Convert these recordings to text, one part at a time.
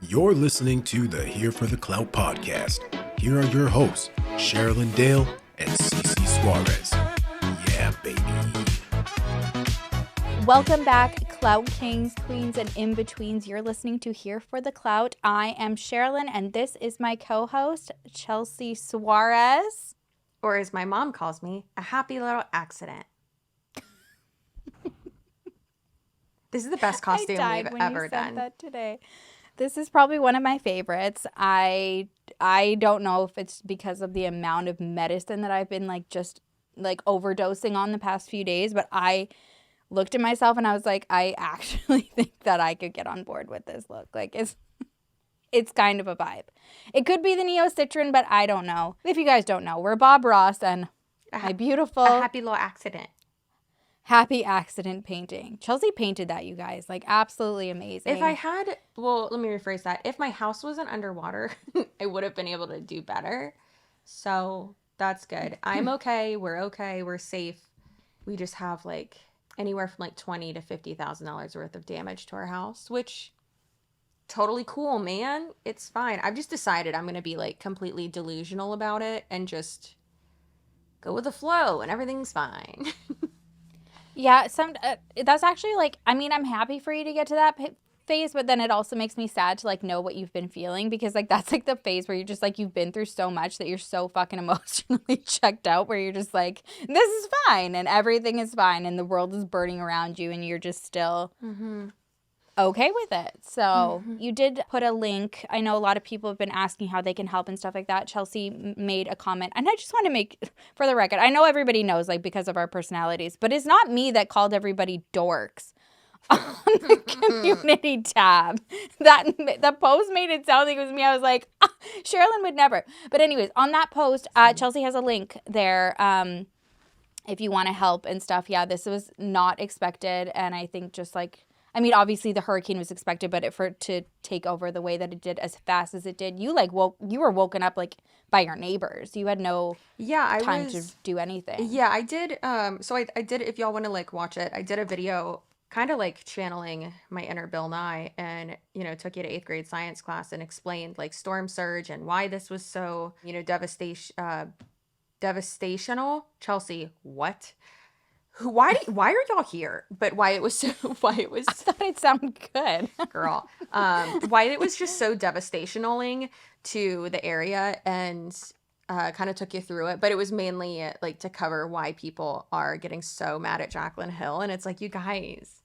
You're listening to the Here for the Clout podcast. Here are your hosts, Sherilyn Dale and Cece Suarez. Yeah, baby. Welcome back, Clout Kings, Queens, and in-betweens. You're listening to Here for the Clout. I am Sherilyn, and this is my co-host, Chelsea Suarez. Or as my mom calls me, a happy little accident. This is the best costume we've ever done. That today. This is probably one of my favorites. I don't know if it's because of the amount of medicine that I've been just overdosing on the past few days, but I looked at myself and I was like, I actually think that I could get on board with this look. It's kind of a vibe. It could be the Neo Citron, but I don't know. If you guys don't know, we're Bob Ross and my beautiful a happy little accident. Happy accident painting. Chelsea painted that, you guys. Absolutely amazing. If I had, well, let me rephrase that. If my house wasn't underwater, I would have been able to do better. So that's good. I'm okay. We're safe. We just have anywhere from $20,000 to $50,000 worth of damage to our house, which totally cool, man. It's fine. I've just decided I'm going to be completely delusional about it and just go with the flow and everything's fine. Yeah, that's actually I'm happy for you to get to that phase, but then it also makes me sad to know what you've been feeling, because that's the phase where you're just you've been through so much that you're so fucking emotionally checked out, where you're just this is fine and everything is fine and the world is burning around you and you're just still okay with it. So you did put a link. I know a lot of people have been asking how they can help and stuff like that. Chelsea made a comment, and I just want to make, for the record, I know everybody knows because of our personalities, but it's not me that called everybody dorks on the community tab. The post made it sound like it was me. I was like, Sherilyn would never. But anyways, on that post, Chelsea has a link there if you want to help and stuff. Yeah, this was not expected, and I think just obviously the hurricane was expected, but for it to take over the way that it did as fast as it did, you were woken up by your neighbors. You had no time to do anything. Yeah, I did. So I did. If y'all want to watch it, I did a video, kind of channeling my inner Bill Nye, and took you to 8th grade science class and explained storm surge and why this was so devastational. Chelsea, what? Why are y'all here? But why it was I thought it sounded good. Girl. Why it was just so devastationaling to the area, and kind of took you through it. But it was mainly to cover why people are getting so mad at Jaclyn Hill. And it's you guys,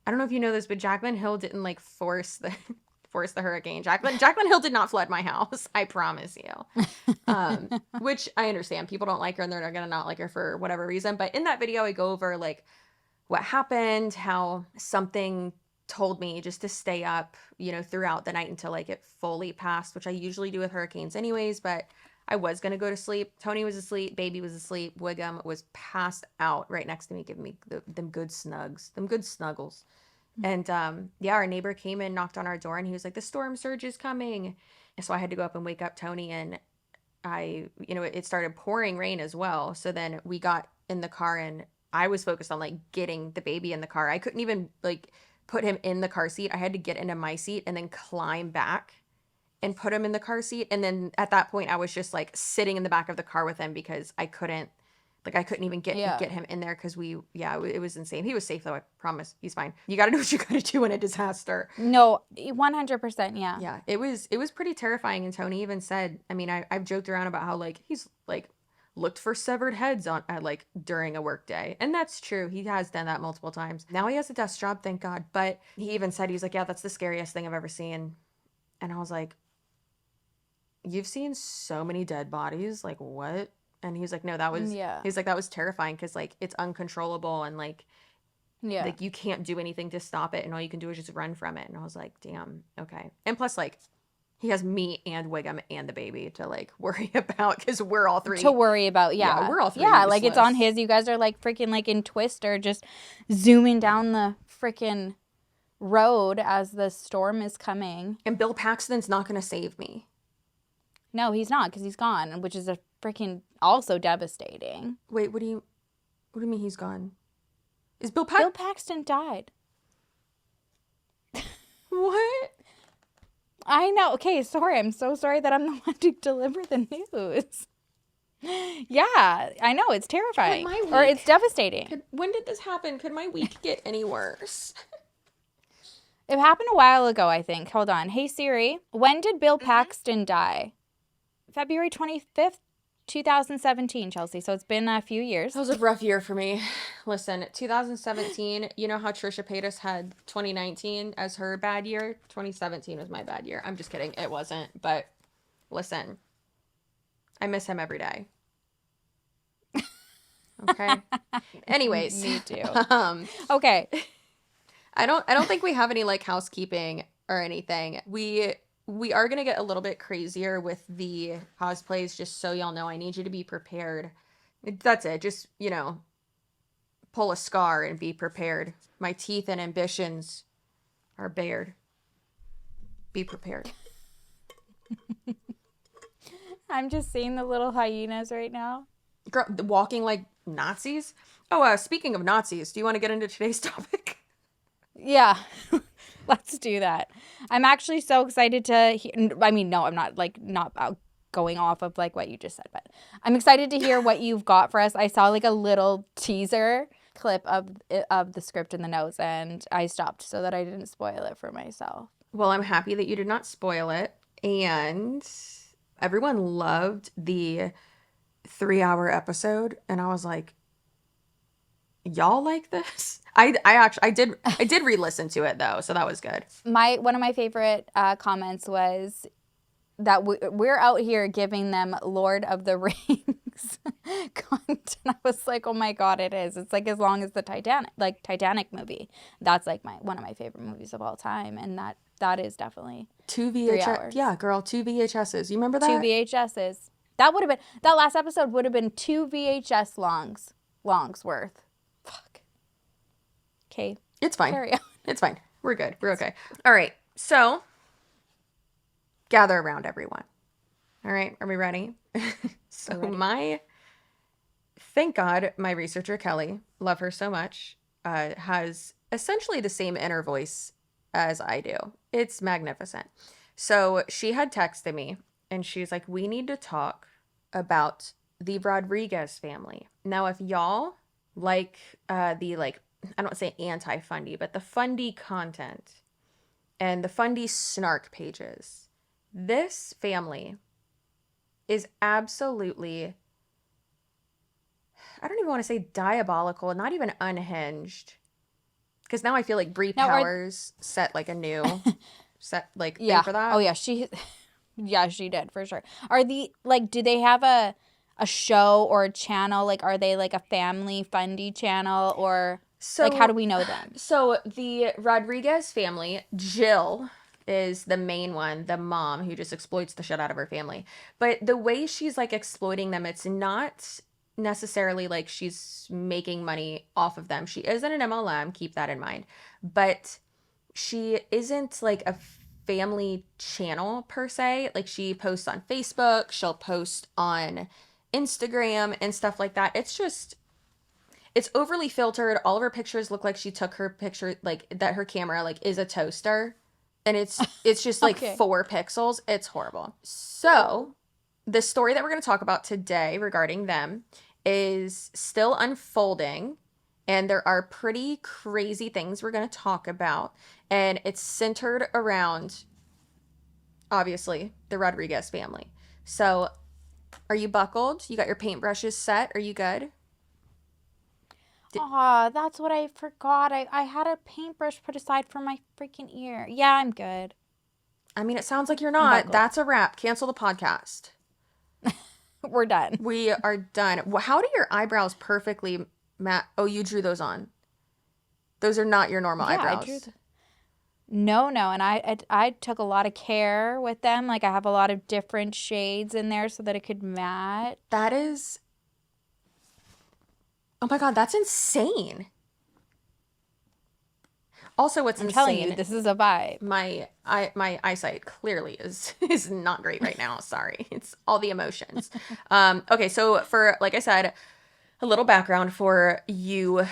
I don't know if you know this, but Jaclyn Hill didn't force the hurricane. Jaclyn Hill did not flood my house. I promise you. Which I understand. People don't like her and they're going to not like her for whatever reason. But in that video, I go over what happened, how something told me just to stay up, throughout the night until it fully passed, which I usually do with hurricanes anyways. But I was going to go to sleep. Tony was asleep. Baby was asleep. Wiggum was passed out right next to me, giving me them good snuggles. And our neighbor came and knocked on our door, and he was like, the storm surge is coming. And so I had to go up and wake up Tony, and it started pouring rain as well. So then we got in the car, and I was focused on getting the baby in the car. I couldn't even put him in the car seat. I had to get into my seat and then climb back and put him in the car seat. And then at that point I was just sitting in the back of the car with him, because I couldn't even get him in there, because it was insane. He was safe though, I promise. He's fine. You got to do what you got to do in a disaster. No, 100%, yeah. Yeah, it was pretty terrifying. And Tony even said, I've joked around about how he's looked for severed heads on during a work day. And that's true. He has done that multiple times. Now he has a desk job, thank God. But he even said, he's yeah, that's the scariest thing I've ever seen. And I was like, you've seen so many dead bodies, what? And he was like, no, that was, he's that was terrifying, because it's uncontrollable, and you can't do anything to stop it, and all you can do is just run from it. And I was like, damn, okay. And plus he has me and Wiggum and the baby to worry about, because we're all three. To worry about, yeah. We're all three. Yeah, it's on his. You guys are freaking in Twister, just zooming down the freaking road as the storm is coming. And Bill Paxton's not going to save me. No, he's not, because he's gone, which is a freaking also devastating. Wait, what do you mean he's gone? Is Bill Paxton died. What? I know. Okay, sorry. I'm so sorry that I'm the one to deliver the news. Yeah, I know. It's terrifying. Or it's devastating. When did this happen? Could my week get any worse? It happened a while ago, I think. Hold on. Hey, Siri. When did Bill Paxton die? February 25th, 2017, Chelsea. So it's been a few years. That was a rough year for me. Listen, 2017, you know how Trisha Paytas had 2019 as her bad year? 2017 was my bad year. I'm just kidding. It wasn't. But listen, I miss him every day. Okay. Anyways. Me too. Okay. I don't think we have any like housekeeping or anything. We are gonna get a little bit crazier with the cosplays, just so y'all know. I need you to be prepared. That's it. Just, you know, pull a scar and be prepared. My teeth and ambitions are bared. Be prepared. I'm just seeing the little hyenas right now. Girl, walking like Nazis. Oh, speaking of Nazis, do you want to get into today's topic? Yeah, let's do that. I'm actually so excited to hear. I mean, no, I'm not going off of like what you just said, but I'm excited to hear what you've got for us. I saw like a little teaser clip of the script in the notes, and I stopped so that I didn't spoil it for myself. Well, I'm happy that you did not spoil it, and everyone loved the 3-hour episode, and I was like, y'all like this? I did re-listen to it though, so that was good. One of my favorite comments was that we're out here giving them Lord of the Rings content. I was like, oh my god, it is. It's like as long as the Titanic movie. That's like one of my favorite movies of all time, and that is definitely 2 3 VHS. hours. Yeah, girl, 2 VHSs. You remember that? 2 VHSs. That last episode would have been 2 VHS longs worth. Fuck. Okay. It's fine. Carry on. It's fine. We're good. We're okay. All right. So, gather around, everyone. All right. Are we ready? So, ready. Thank God, my researcher, Kelly, love her so much, has essentially the same inner voice as I do. It's magnificent. So, she had texted me, and she's like, we need to talk about the Rodriguez family. Now, if y'all like I don't say anti-Fundie, but the Fundie content and the Fundie snark pages, this family is absolutely, I don't even want to say diabolical, not even unhinged, because now I feel like Bree Powers set like a new thing for that. Oh yeah, she did for sure. Do they have a show or a channel? Like, are they like a family Fundie channel, or like how do we know them? So the Rodriguez family, Jill is the main one, the mom who just exploits the shit out of her family. But the way she's like exploiting them, it's not necessarily like she's making money off of them. She isn't an MLM, keep that in mind. But she isn't like a family channel per se. Like, she posts on Facebook, she'll post on Instagram and stuff like that. It's overly filtered. All of her pictures look like she took her picture, like that her camera like is a toaster, and it's just like 4 pixels. It's horrible. So the story that we're going to talk about today regarding them is still unfolding, and there are pretty crazy things we're going to talk about, and it's centered around, obviously, the Rodriguez family. So are you buckled? You got your paintbrushes set? Are you good? That's what I forgot. I had a paintbrush put aside for my freaking ear. Yeah, I'm good. I mean, it sounds like you're not. That's a wrap. Cancel the podcast. We're done. We are done. How do your eyebrows perfectly match? Oh, you drew those on. Those are not your normal eyebrows. I drew No, and I took a lot of care with them. Like, I have a lot of different shades in there so that it could match. That is... Oh my god, that's insane. Also, what's insane... I'm telling you, this is a vibe. My eyesight clearly is not great right now. Sorry. It's all the emotions. Okay, so for, like I said, a little background for you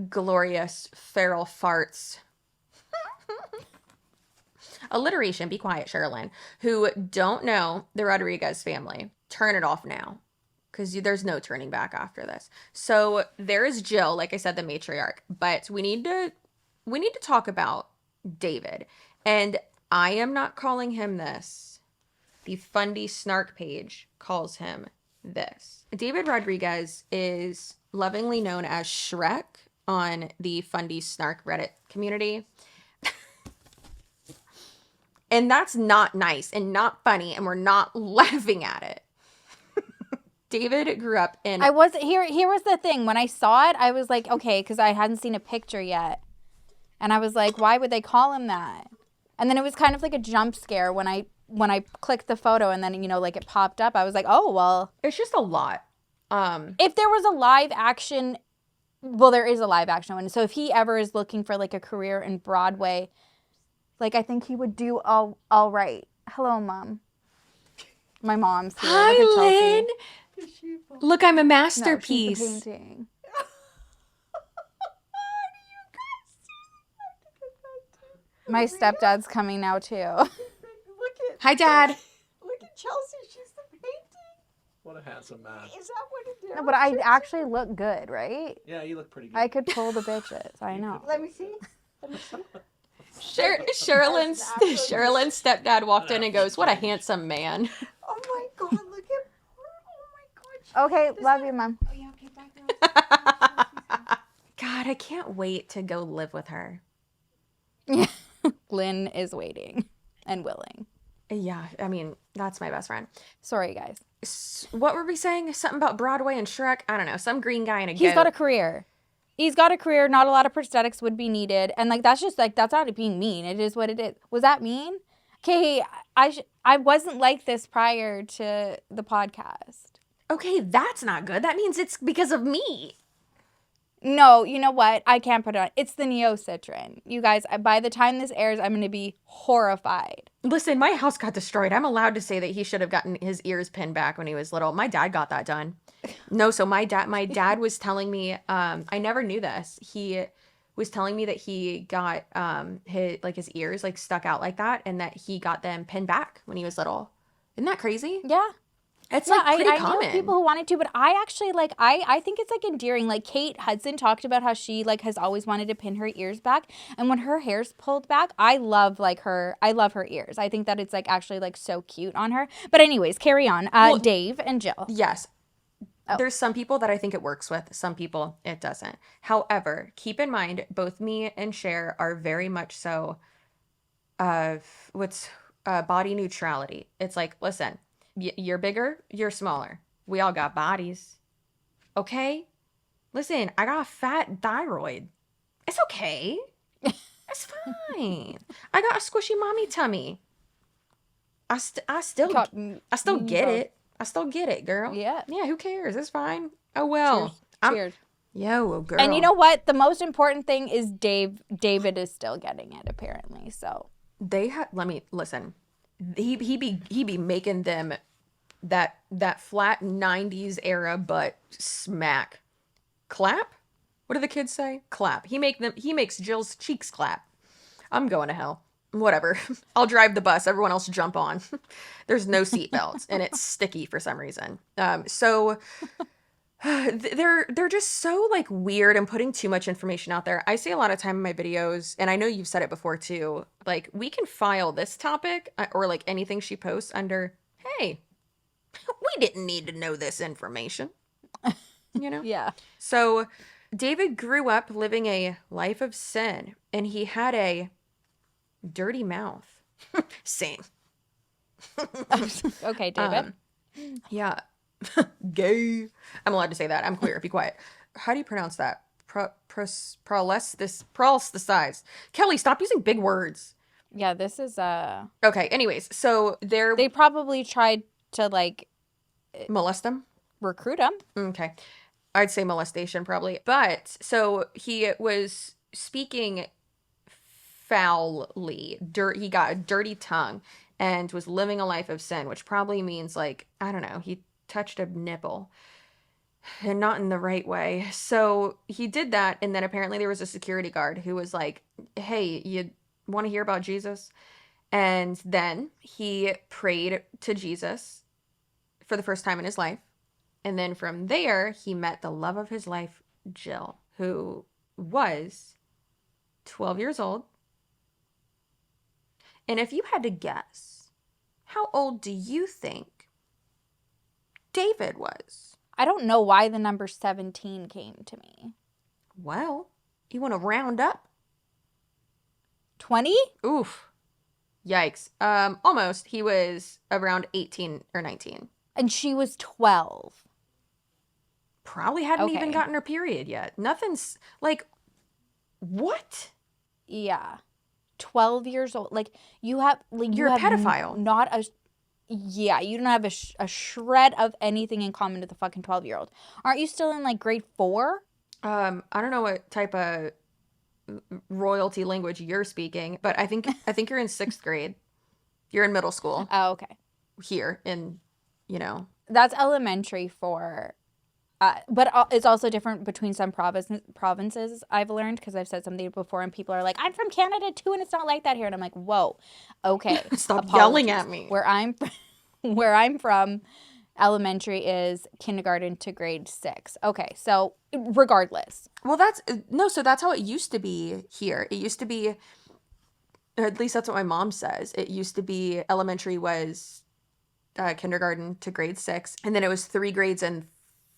glorious feral farts. alliteration, be quiet, Sherilyn, who don't know the Rodriguez family, turn it off now. Because there's no turning back after this. So there is Jill, like I said, the matriarch. But we need to talk about David. And I am not calling him this. The Fundie Snark page calls him this. David Rodriguez is lovingly known as Shrek on the Fundie Snark Reddit community. And that's not nice and not funny, and we're not laughing at it. David grew up in... Here was the thing. When I saw it, I was like, okay, because I hadn't seen a picture yet. And I was like, why would they call him that? And then it was kind of like a jump scare when I clicked the photo and then, like it popped up. I was like, oh, well. It's just a lot. If there was a live action... Well, there is a live action one. So if he ever is looking for like a career in Broadway, like I think he would do all right. Hello, Mom. My mom's here. Hi, look at Lynn. Chelsea. Look, I'm a No, masterpiece. she's the painting. My stepdad's coming now too. Hi, Dad. Look at Chelsea. She's the painting. What a handsome man. Is that what it is? No, but I actually look good, right? Yeah, you look pretty good. I could pull the bitches. I know. Let me see. Sherilyn's stepdad walked in and goes, what a handsome man. Oh my God, look at her. Oh my God. Okay, love you, Mom. Oh yeah, okay, bye, girl. God, I can't wait to go live with her. Lynn is waiting and willing. Yeah, I mean, that's my best friend. Sorry, guys. What were we saying? Something about Broadway and Shrek? I don't know. Some green guy in a He's goat. got a career. He's got a career. Not a lot of prosthetics would be needed. And like, that's just like, that's not being mean. It is what it is. Was that mean? Okay, I wasn't like this prior to the podcast. Okay, that's not good. That means it's because of me. No, you know what? I can't put it on. It's the Neocitrin. You guys, by the time this airs, I'm going to be horrified. Listen, my house got destroyed. I'm allowed to say that he should have gotten his ears pinned back when he was little. My dad got that done. No, so my dad was telling me, I never knew this. He was telling me that he got his ears like stuck out like that, and that he got them pinned back when he was little. Isn't that crazy? Yeah. It's Yeah, like pretty I common. know people who wanted to, but I actually like, I think it's like endearing. Like Kate Hudson talked about how she like has always wanted to pin her ears back. And when her hair's pulled back, I love her ears. I think that it's like actually like so cute on her. But anyways, carry on. Dave and Jill. Yes. Oh. There's some people that I think it works with, some people it doesn't. However, keep in mind, both me and Cher are very much so body neutrality. It's like, listen, you're bigger, you're smaller. We all got bodies. Okay? Listen, I got a fat thyroid. It's okay. It's fine. I got a squishy mommy tummy. I still get it. I still get it, girl. Yeah. Yeah, who cares? It's fine. Oh, well. Cheers. Yo, girl. And you know what? The most important thing is David is still getting it, apparently. So let me listen. He be making them that flat 90s era butt smack. Clap? What do the kids say? Clap. He makes Jill's cheeks clap. I'm going to hell. Whatever. I'll drive the bus. Everyone else jump on. There's no seatbelts and it's sticky for some reason. So they're just so like weird and putting too much information out there. I see a lot of time in my videos, and I know you've said it before too, like we can file this topic or like anything she posts under, hey, we didn't need to know this information. You know? yeah. So David grew up living a life of sin, and he had a dirty mouth. Same. Okay, David. Yeah. Gay. I'm allowed to say that. I'm queer. Be quiet. How do you pronounce that? Proselytize. Kelly, stop using big words. Yeah, this is Okay, anyways, so they probably tried to like molest him? recruit him. Okay. I'd say molestation probably. But so he was speaking foully. He got a dirty tongue and was living a life of sin, which probably means like, I don't know, he touched a nipple and not in the right way. So he did that, and then apparently there was a security guard who was like, hey, you want to hear about Jesus? And then he prayed to Jesus for the first time in his life. And then from there, he met the love of his life, Jill, who was 12 years old. And if you had to guess, how old do you think David was? I don't know why the number 17 came to me. Well, you want to round up? 20? Oof. Yikes. Almost. He was around 18 or 19. And she was 12. Probably hadn't even Okay. gotten her period yet. Nothing's like, what? Yeah. 12 years old. Like, you have... Like, You're you a have pedophile. Not a... Yeah, you don't have a shred of anything in common with a fucking 12-year-old. Aren't you still in, like, grade 4? I don't know what type of royalty language you're speaking, but I think you're in 6th grade. You're in middle school Oh, okay. here in, That's elementary for... but it's also different between some provinces, I've learned, because I've said something before and people are like, I'm from Canada too and it's not like that here. And I'm like, whoa, okay. Stop yelling at me. Where I'm from, elementary is kindergarten to grade 6. Okay, so regardless. Well, so that's how it used to be here. It used to be, or at least that's what my mom says. It used to be elementary was kindergarten to grade 6, and then it was 3 grades and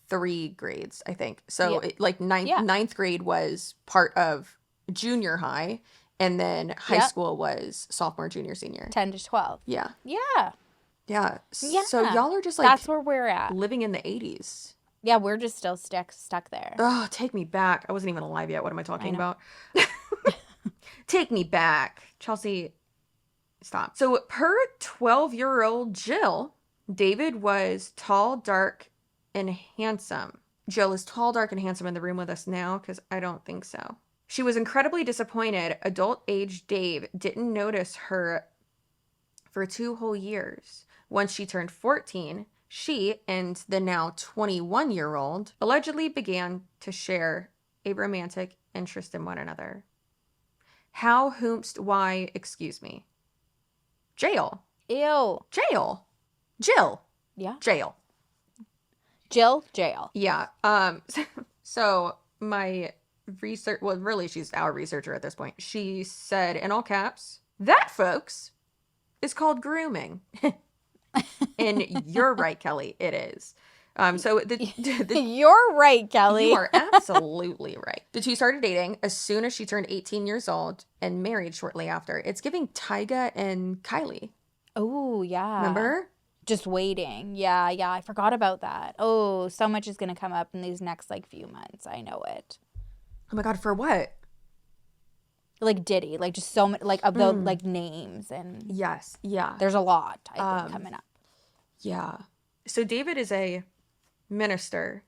3 grades, I think. So ninth grade was part of junior high, and then high school was sophomore, junior, senior. 10 to 12. Yeah. Yeah. Yeah. Yeah. So y'all are just like That's where we're at. living in the 80s. Yeah, we're just still stuck there. Oh, take me back. I wasn't even alive yet. What am I talking about? Take me back. Chelsea, stop. So per 12-year-old Jill, David was tall, dark, and handsome. Jill is tall, dark, and handsome in the room with us now, because I don't think so. She was incredibly disappointed. Adult-age Dave didn't notice her for 2 whole years. Once she turned 14, she and the now 21-year-old allegedly began to share a romantic interest in one another. How, whomst, why, excuse me. Jail. Ew. Jail. Jill. Yeah. Jail. Jill, jail. Yeah. So my research, well, really, she's our researcher at this point. She said in all caps, that, folks, is called grooming. And you're right, Kelly. It is. So You're right, Kelly. you are absolutely right. The two started dating as soon as she turned 18 years old and married shortly after. It's giving Tyga and Kylie. Oh, yeah. Remember? Just waiting. Yeah. I forgot about that. Oh, so much is going to come up in these next, few months. I know it. Oh my God, for what? Like Diddy. Like, just so much, of the, names. And Yes. Yeah. there's a lot, I think, coming up. Yeah. So David is a minister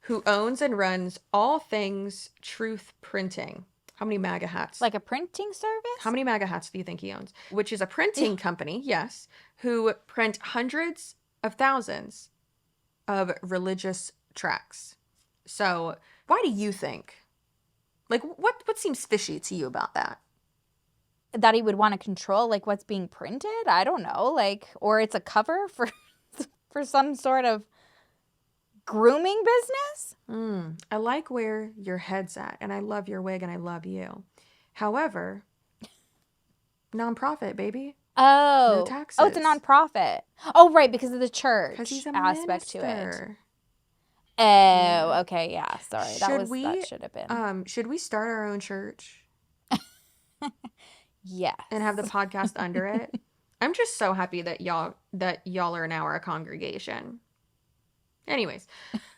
who owns and runs all things truth printing. How many MAGA hats? Like a printing service? How many MAGA hats do you think he owns? Which is a printing company, yes, who print hundreds of thousands of religious tracts. So why do you think? What seems fishy to you about that? That he would want to control, what's being printed? I don't know. Or it's a cover for some sort of grooming business? I like where your head's at, and I love your wig, and I love you. However, nonprofit, baby. Oh. No taxes. Oh, it's a nonprofit. Oh, right, because of the church Because he's a aspect minister. to it. Oh, okay, yeah. Sorry, that should have been. Should we start our own church Yes. and have the podcast under it? I'm just so happy that y'all are now our congregation. Anyways,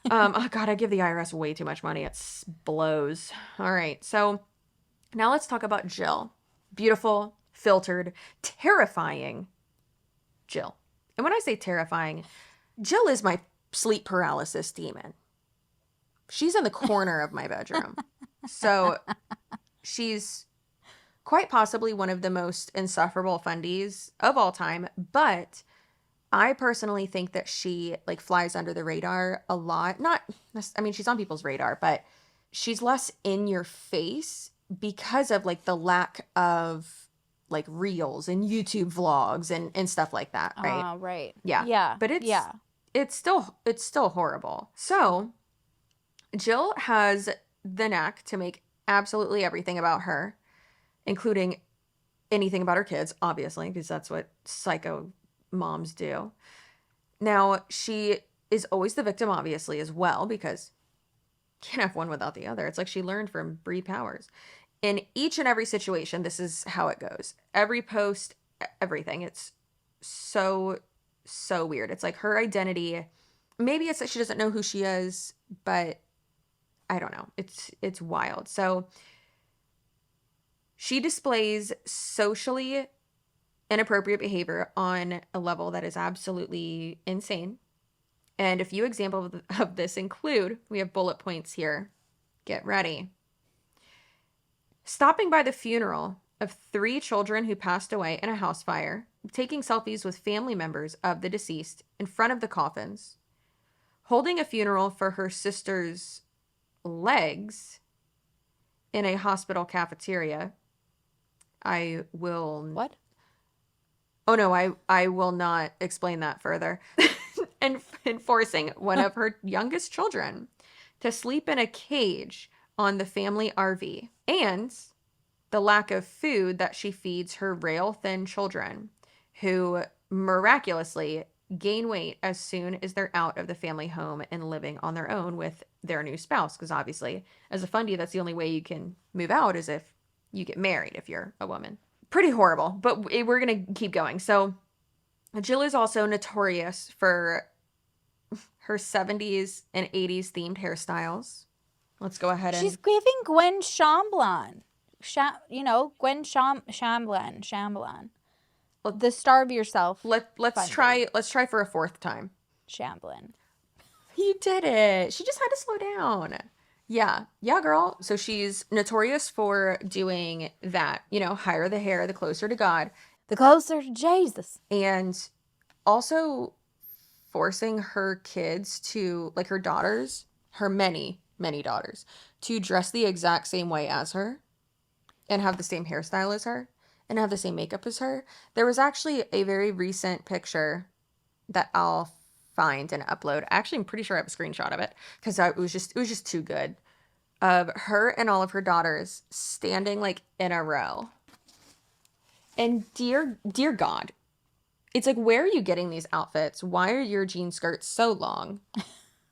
oh God, I give the IRS way too much money. It blows. All right, so now let's talk about Jill. Beautiful, filtered, terrifying Jill. And when I say terrifying, Jill is my sleep paralysis demon. She's in the corner of my bedroom. So she's quite possibly one of the most insufferable Fundies of all time, but I personally think that she flies under the radar a lot. She's on people's radar, but she's less in your face because of the lack of like reels and YouTube vlogs and stuff like that, right? Right. Yeah. Yeah. But it's still horrible. So Jill has the knack to make absolutely everything about her, including anything about her kids, obviously, because that's what psycho moms do. Now, she is always the victim, obviously, as well, because can't have one without the other. It's like she learned from Bree Powers. In each and every situation, this is how it goes. Every post, everything. It's so weird. It's like her identity. Maybe it's that she doesn't know who she is, but I don't know. It's wild. So she displays socially inappropriate behavior on a level that is absolutely insane. And a few examples of this include, we have bullet points here. Get ready. Stopping by the funeral of 3 children who passed away in a house fire, taking selfies with family members of the deceased in front of the coffins, holding a funeral for her sister's legs in a hospital cafeteria. I will... What? Oh, no, I will not explain that further. And forcing one of her youngest children to sleep in a cage on the family RV. And the lack of food that she feeds her rail-thin children, who miraculously gain weight as soon as they're out of the family home and living on their own with their new spouse. Because obviously, as a Fundie, that's the only way you can move out is if you get married, if you're a woman. Pretty horrible, but we're going to keep going. So Jill is also notorious for her 70s and 80s themed hairstyles. Let's go ahead and... She's giving Gwen Shamblan. Gwen Shamblan. The Starve Yourself. Let's try for a 4th time. Shamblan. You did it. She just had to slow down. Yeah, girl. So she's notorious for doing that. Higher the hair, the closer to God. The closer to Jesus. And also forcing her kids to, like her daughters, her many daughters, to dress the exact same way as her and have the same hairstyle as her and have the same makeup as her. There was actually a very recent picture that I'll find and upload. Actually, I'm pretty sure I have a screenshot of it because it was just too good, of her and all of her daughters standing like in a row. And dear God, it's like, where are you getting these outfits? Why are your jean skirts so long?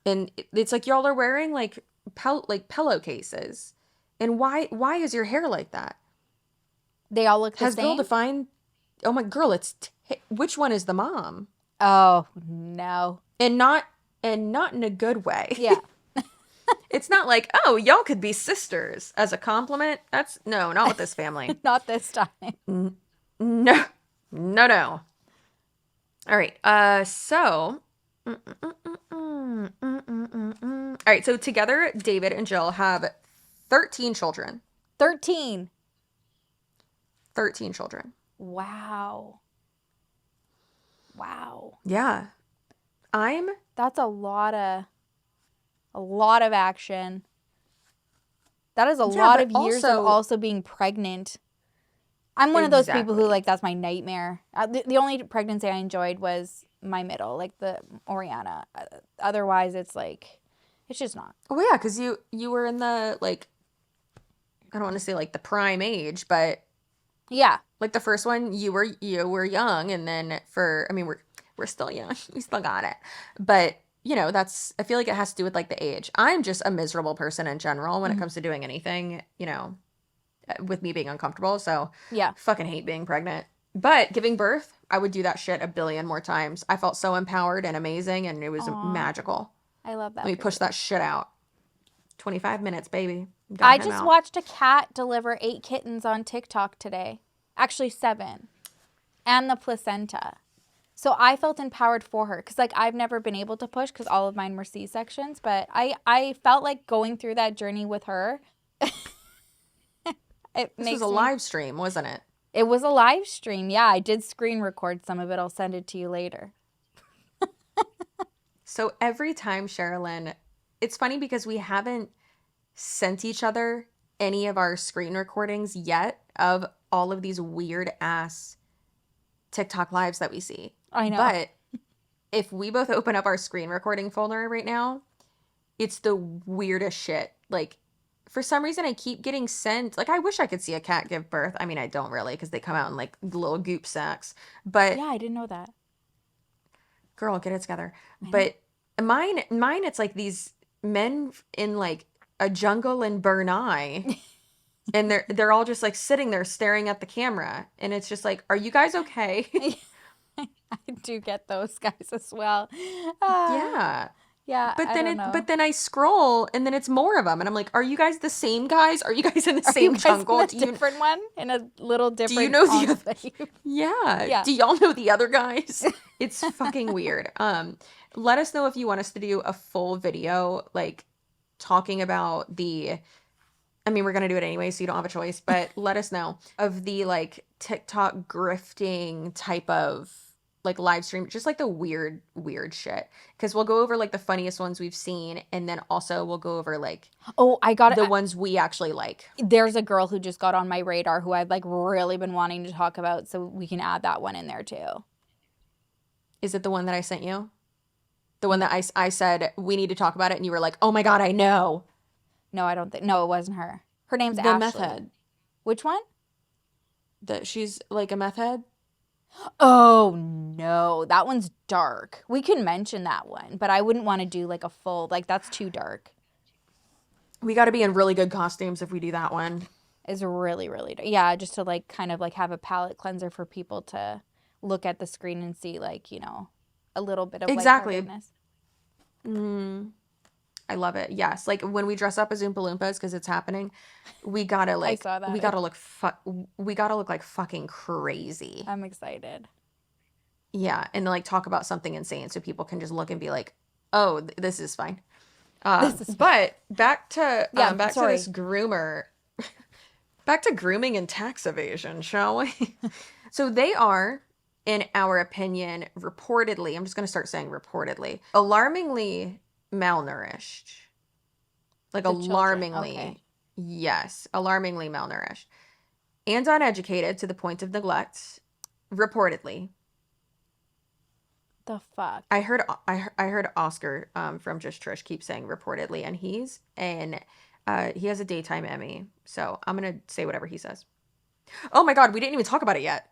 And it's like y'all are wearing like pillowcases. And why is your hair like that? They all look the Has same? girl defined? Oh my girl, which one is the mom? Oh, no. And not in a good way. Yeah. It's not like, oh, y'all could be sisters as a compliment. No, not with this family. Not this time. No. All right. So. All right. So together, David and Jill have 13 children. 13. 13 children. Wow. Yeah. That's a lot of action. That is a lot of years of also being pregnant. I'm one of those people who, like, that's my nightmare. The only pregnancy I enjoyed was my middle, like the Oriana. Otherwise, it's like, it's just not. Oh yeah, because you were in the, like, I don't want to say like the prime age, but yeah, like the first one you were young, and then we're still young, we still got it, but I feel like it has to do with like the age. I'm just a miserable person in general when it comes to doing anything, with me being uncomfortable. So yeah, fucking hate being pregnant. But giving birth, I would do that shit a billion more times. I felt so empowered and amazing, and it was magical. I love that. Let me push that shit out. 25 minutes, baby. I just watched a cat deliver 8 kittens on TikTok today. Actually 7. And the placenta. So I felt empowered for her. Because, like, I've never been able to push because all of mine were C-sections. But I felt like going through that journey with her. This was a live stream, wasn't it? It was a live stream. Yeah, I did screen record some of it. I'll send it to you later. So every time, Sherilyn, it's funny because we haven't sent each other any of our screen recordings yet of all of these weird ass TikTok lives that we see. I know. But if we both open up our screen recording folder right now, it's the weirdest shit. Like, for some reason, I keep getting sent. Like, I wish I could see a cat give birth. I mean, I don't really, because they come out in like little goop sacks. But Yeah, I didn't know that. girl, get it together. But mine, it's like these men in like a jungle in Burgundy. And they're all just like sitting there staring at the camera. And it's just like, are you guys okay? I do get those guys as well. Yeah. Yeah. But then I scroll and then it's more of them. And I'm like, are you guys the same guys? Are you guys in the same jungle? In a different one? In a little different Do you know the enclave? Yeah. Do y'all know the other guys? It's fucking weird. Let us know if you want us to do a full video, like talking about I mean, we're going to do it anyway, so you don't have a choice, but let us know of the like TikTok grifting type of like live stream, just like the weird shit. Because we'll go over like the funniest ones we've seen, and then also we'll go over like I got the ones we actually like. There's a girl who just got on my radar who I've like really been wanting to talk about, so we can add that one in there too. Is it the one that I sent you? The one that I said we need to talk about it, and you were like, "Oh my god, I know." No, I don't think. No, it wasn't her. Her name's The Ashley. meth head. Which one? That she's like a meth head. Oh no, that one's dark. We can mention that one, but I wouldn't want to do like a full, like that's too dark. We got to be in really good costumes if we do that one. It's really, really dark. Yeah, just to like kind of like have a palate cleanser for people to look at the screen and see like, you know, a little bit of Exactly. lightheartedness. I love it. Yes, like when we dress up as Oompa Loompas because it's happening, we gotta like saw that. we gotta look like fucking crazy. I'm excited. Yeah, and like talk about something insane so people can just look and be like, "Oh, this is fine." But back to to this groomer, back to grooming and tax evasion, shall we? So they are, in our opinion, reportedly. I'm just gonna start saying reportedly, alarmingly malnourished. Like alarmingly, okay. Yes, alarmingly malnourished and uneducated to the point of neglect. Reportedly. The fuck? I heard Oscar from Just Trish keep saying reportedly, and he has a daytime Emmy, so I'm gonna say whatever he says. Oh my god, we didn't even talk about it yet.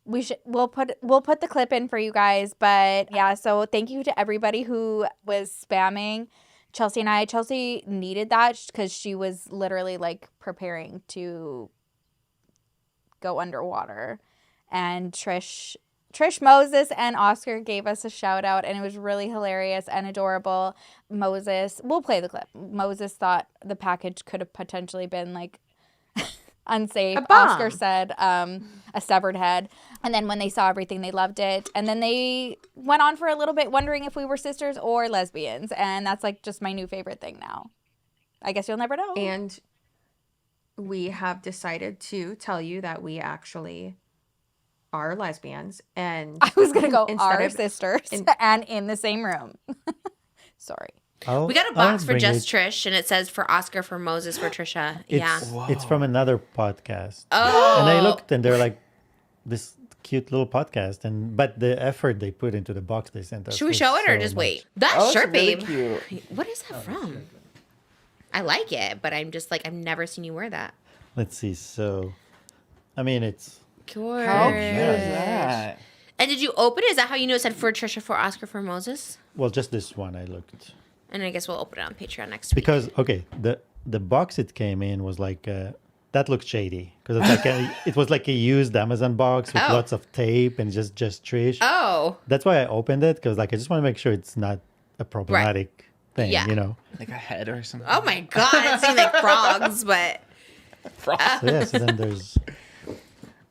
We'll put the clip in for you guys, but yeah, so thank you to everybody who was spamming Chelsea and I. Chelsea needed that because she was literally like preparing to go underwater, and Trish Moses and Oscar gave us a shout out, and it was really hilarious and adorable. Moses, we'll play the clip. Moses thought the package could have potentially been like unsafe. Oscar said a severed head. And then when they saw everything, they loved it. And then they went on for a little bit wondering if we were sisters or lesbians. And that's like just my new favorite thing now. I guess you'll never know. And we have decided to tell you that we actually are lesbians. And I was going to go our sisters and in the same room. Sorry. We got a box for Just Trish, and it says for Oscar, for Moses, for Trisha. It's from another podcast. Oh. And I looked, and they're like this cute little podcast, but the effort they put into the box they sent us. Should we show it or just wait? That shirt, really babe. cute. What is that from? I like it, but I'm just like, I've never seen you wear that. Let's see. So, I mean, it's... Gorgeous. How cute is that? And did you open it? Is that how you know it said for Trisha, for Oscar, for Moses? Well, just this one I looked. And I guess we'll open it on Patreon next week. Because, okay, the box it came in was like... that looked shady. Because it's like it was like a used Amazon box with lots of tape and just Trish. Oh. That's why I opened it. Because like I just want to make sure it's not a problematic thing, you know? Like a head or something. Oh my God. It seems like frogs, but... Frogs. So, yeah, so then there's...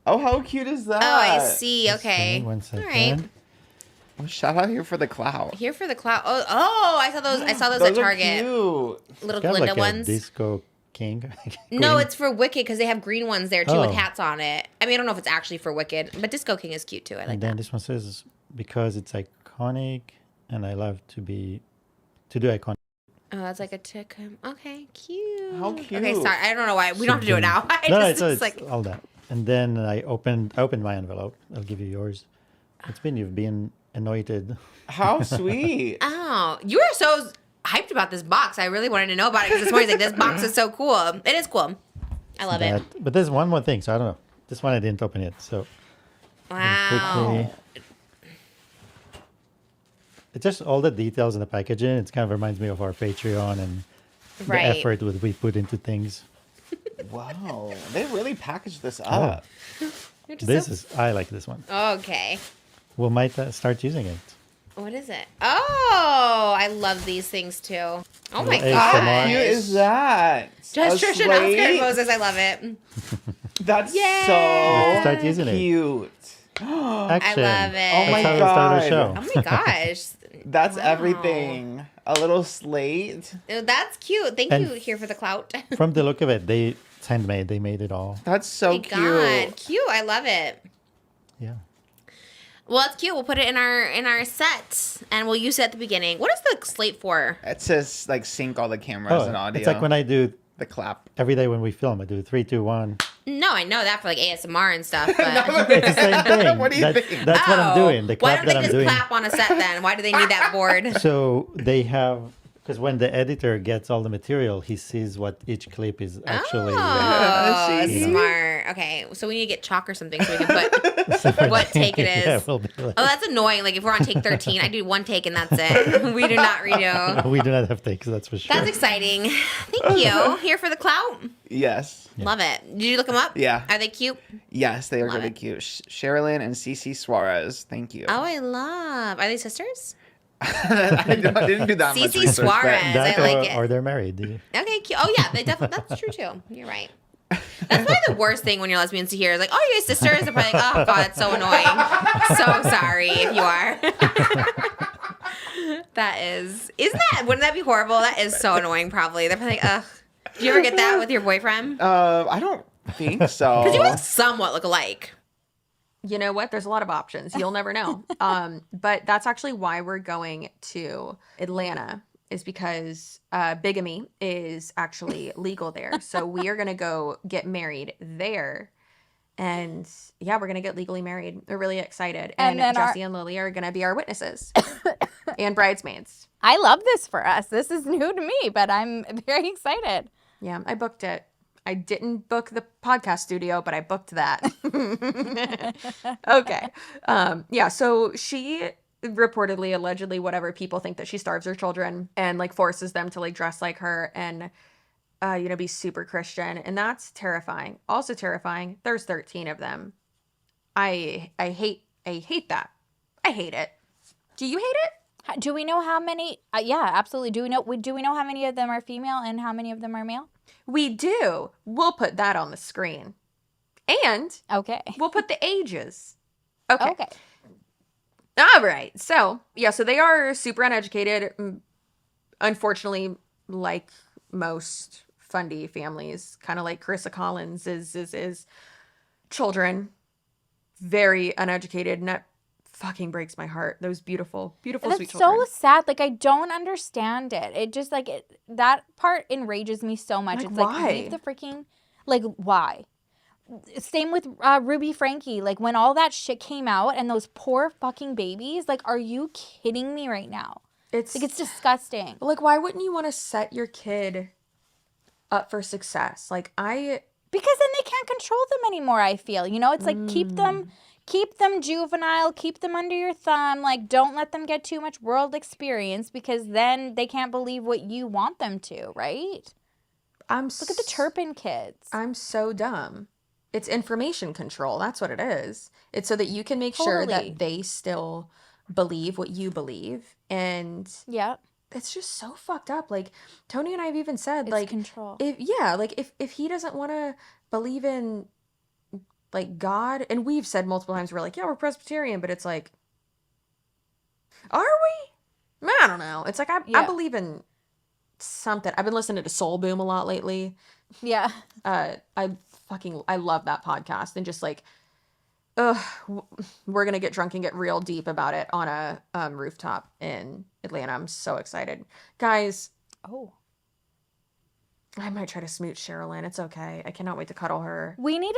Oh, how cute is that? Oh, I see. Okay. 1 second. All right. Oh, shout out here for the Clout. Here for the Clout. Oh, I saw those. I saw those at Target. Are cute. Little It's got Glinda like ones. a Disco King. No, Green. it's for Wicked because they have green ones there too with Oh. hats on it. I mean, I don't know if it's actually for Wicked, but Disco King is cute too. I like And then that. this one says, because it's iconic and I love to do iconic. Oh, that's like a tick. Okay, cute. How cute. Okay, sorry. I don't know why. We don't have to do it now. No, It's it's like all that. And then I opened my envelope. I'll give you yours. You've been anointed. How sweet. Oh, you were so hyped about this box. I really wanted to know about it because this morning's like, this box is so cool. It is cool. I love it. But there's one more thing, so I don't know. This one I didn't open yet, so Wow. it's just all the details in the packaging. It kind of reminds me of our Patreon and the Right. effort that we put into things. Wow. They really packaged this up. You're just I like this one. Okay. We might start using it. What is it? Oh, I love these things too. Oh my Little god. How ASMR. cute is that? Just A Trisha, not scared slate? Moses. I love it. That's Yay. so Start using it. cute. Action. I love it. Oh my That's how we start our God. show. Oh my gosh. That's Wow. everything. A little slate. Oh, that's cute. Thank And- you here for the clout. From the look of it, it's handmade. They made it all. That's so my cute. god. Cute. I love it. Yeah. Well, it's cute. We'll put it in our set and we'll use it at the beginning. What is the slate for? It says like sync all the cameras and audio. It's like when I do the clap. every day when we film. I do 3, 2, 1. No, I know that for like ASMR and stuff, but It's the same thing. What do you think? That's what I'm doing. The Why clap don't they that I'm just doing. clap on a set then? Why do they need that board? So they have, because when the editor gets all the material, he sees what each clip is actually. Oh, See? smart. Okay, so we need to get chalk or something so we can put what take it is. Yeah, we'll be like, Oh, that's annoying. Like if we're on take 13, I do one take and that's it. We do not redo. we do not have takes, that's for sure. That's exciting. Thank you. Here for the clout. Yes. Love it. Did you look them up? Yeah. Are they cute? Yes, they are Love really it. cute. Sherilyn and Cece Suarez. Thank you. Oh, I love. Are they sisters? I didn't do that much Cece research, but- Suarez. That I like it. or they're married. Okay, cute. Oh yeah, they definitely. That's true too. You're right. That's probably the worst thing when you're lesbians to hear is like, "Oh, you guys sisters?" They're probably like, "Oh God, it's so annoying." So sorry if you are. That is. Isn't that? Wouldn't that be horrible? That is so annoying. Probably. They're probably like, "Ugh." Do you ever get that with your boyfriend? I don't think so. Because you guys somewhat look alike. You know what? There's a lot of options. You'll never know. But that's actually why we're going to Atlanta, is because bigamy is actually legal there. So we are going to go get married there. And yeah, we're going to get legally married. We're really excited. And And then Jesse and Lily are going to be our witnesses and bridesmaids. I love this for us. This is new to me, but I'm very excited. Yeah, I booked it. I didn't book the podcast studio, but I booked that. Okay. Yeah, so she reportedly, allegedly, whatever, people think that she starves her children and like forces them to like dress like her and be super Christian. And that's terrifying. Also terrifying. There's 13 of them. I hate that. I hate it. Do you hate it? Do we know how many? Yeah, absolutely. Do we know how many of them are female and how many of them are male? We do. We'll put that on the screen. And Okay. we'll put the ages. Okay. Okay. All right. So, yeah, so they are super uneducated. Unfortunately, like most Fundie families, kind of like Carissa Collins is children, very uneducated, and that fucking breaks my heart. Those beautiful, beautiful, That's sweet so children. sad. Like I don't understand it. It just like that part enrages me so much. Like, It's why? like leave the freaking why? Same with Ruby Frankie. Like when all that shit came out and those poor fucking babies. Like, are you kidding me right now? It's Like it's disgusting. like, why wouldn't you want to set your kid up for success? Like Because then they can't control them anymore, I feel. It's like keep them juvenile, keep them under your thumb. Like don't let them get too much world experience because then they can't believe what you want them to, right? Look at the Turpin kids. I'm so dumb. It's information control. That's what it is. It's so that you can make sure Totally. that they still believe what you believe. And Yeah. it's just so fucked up. Like Tony and I have even said, It's like, control. if he doesn't want to believe in like God, and we've said multiple times, we're like, yeah, we're Presbyterian, but it's like, are we? I don't know. It's like I Yeah. believe in something. I've been listening to Soul Boom a lot lately. Yeah. I love that podcast, and just like, we're gonna get drunk and get real deep about it on a rooftop in Atlanta. I'm so excited, guys. Oh. I might try to smooch Sherilyn. It's okay. I cannot wait to cuddle her. We need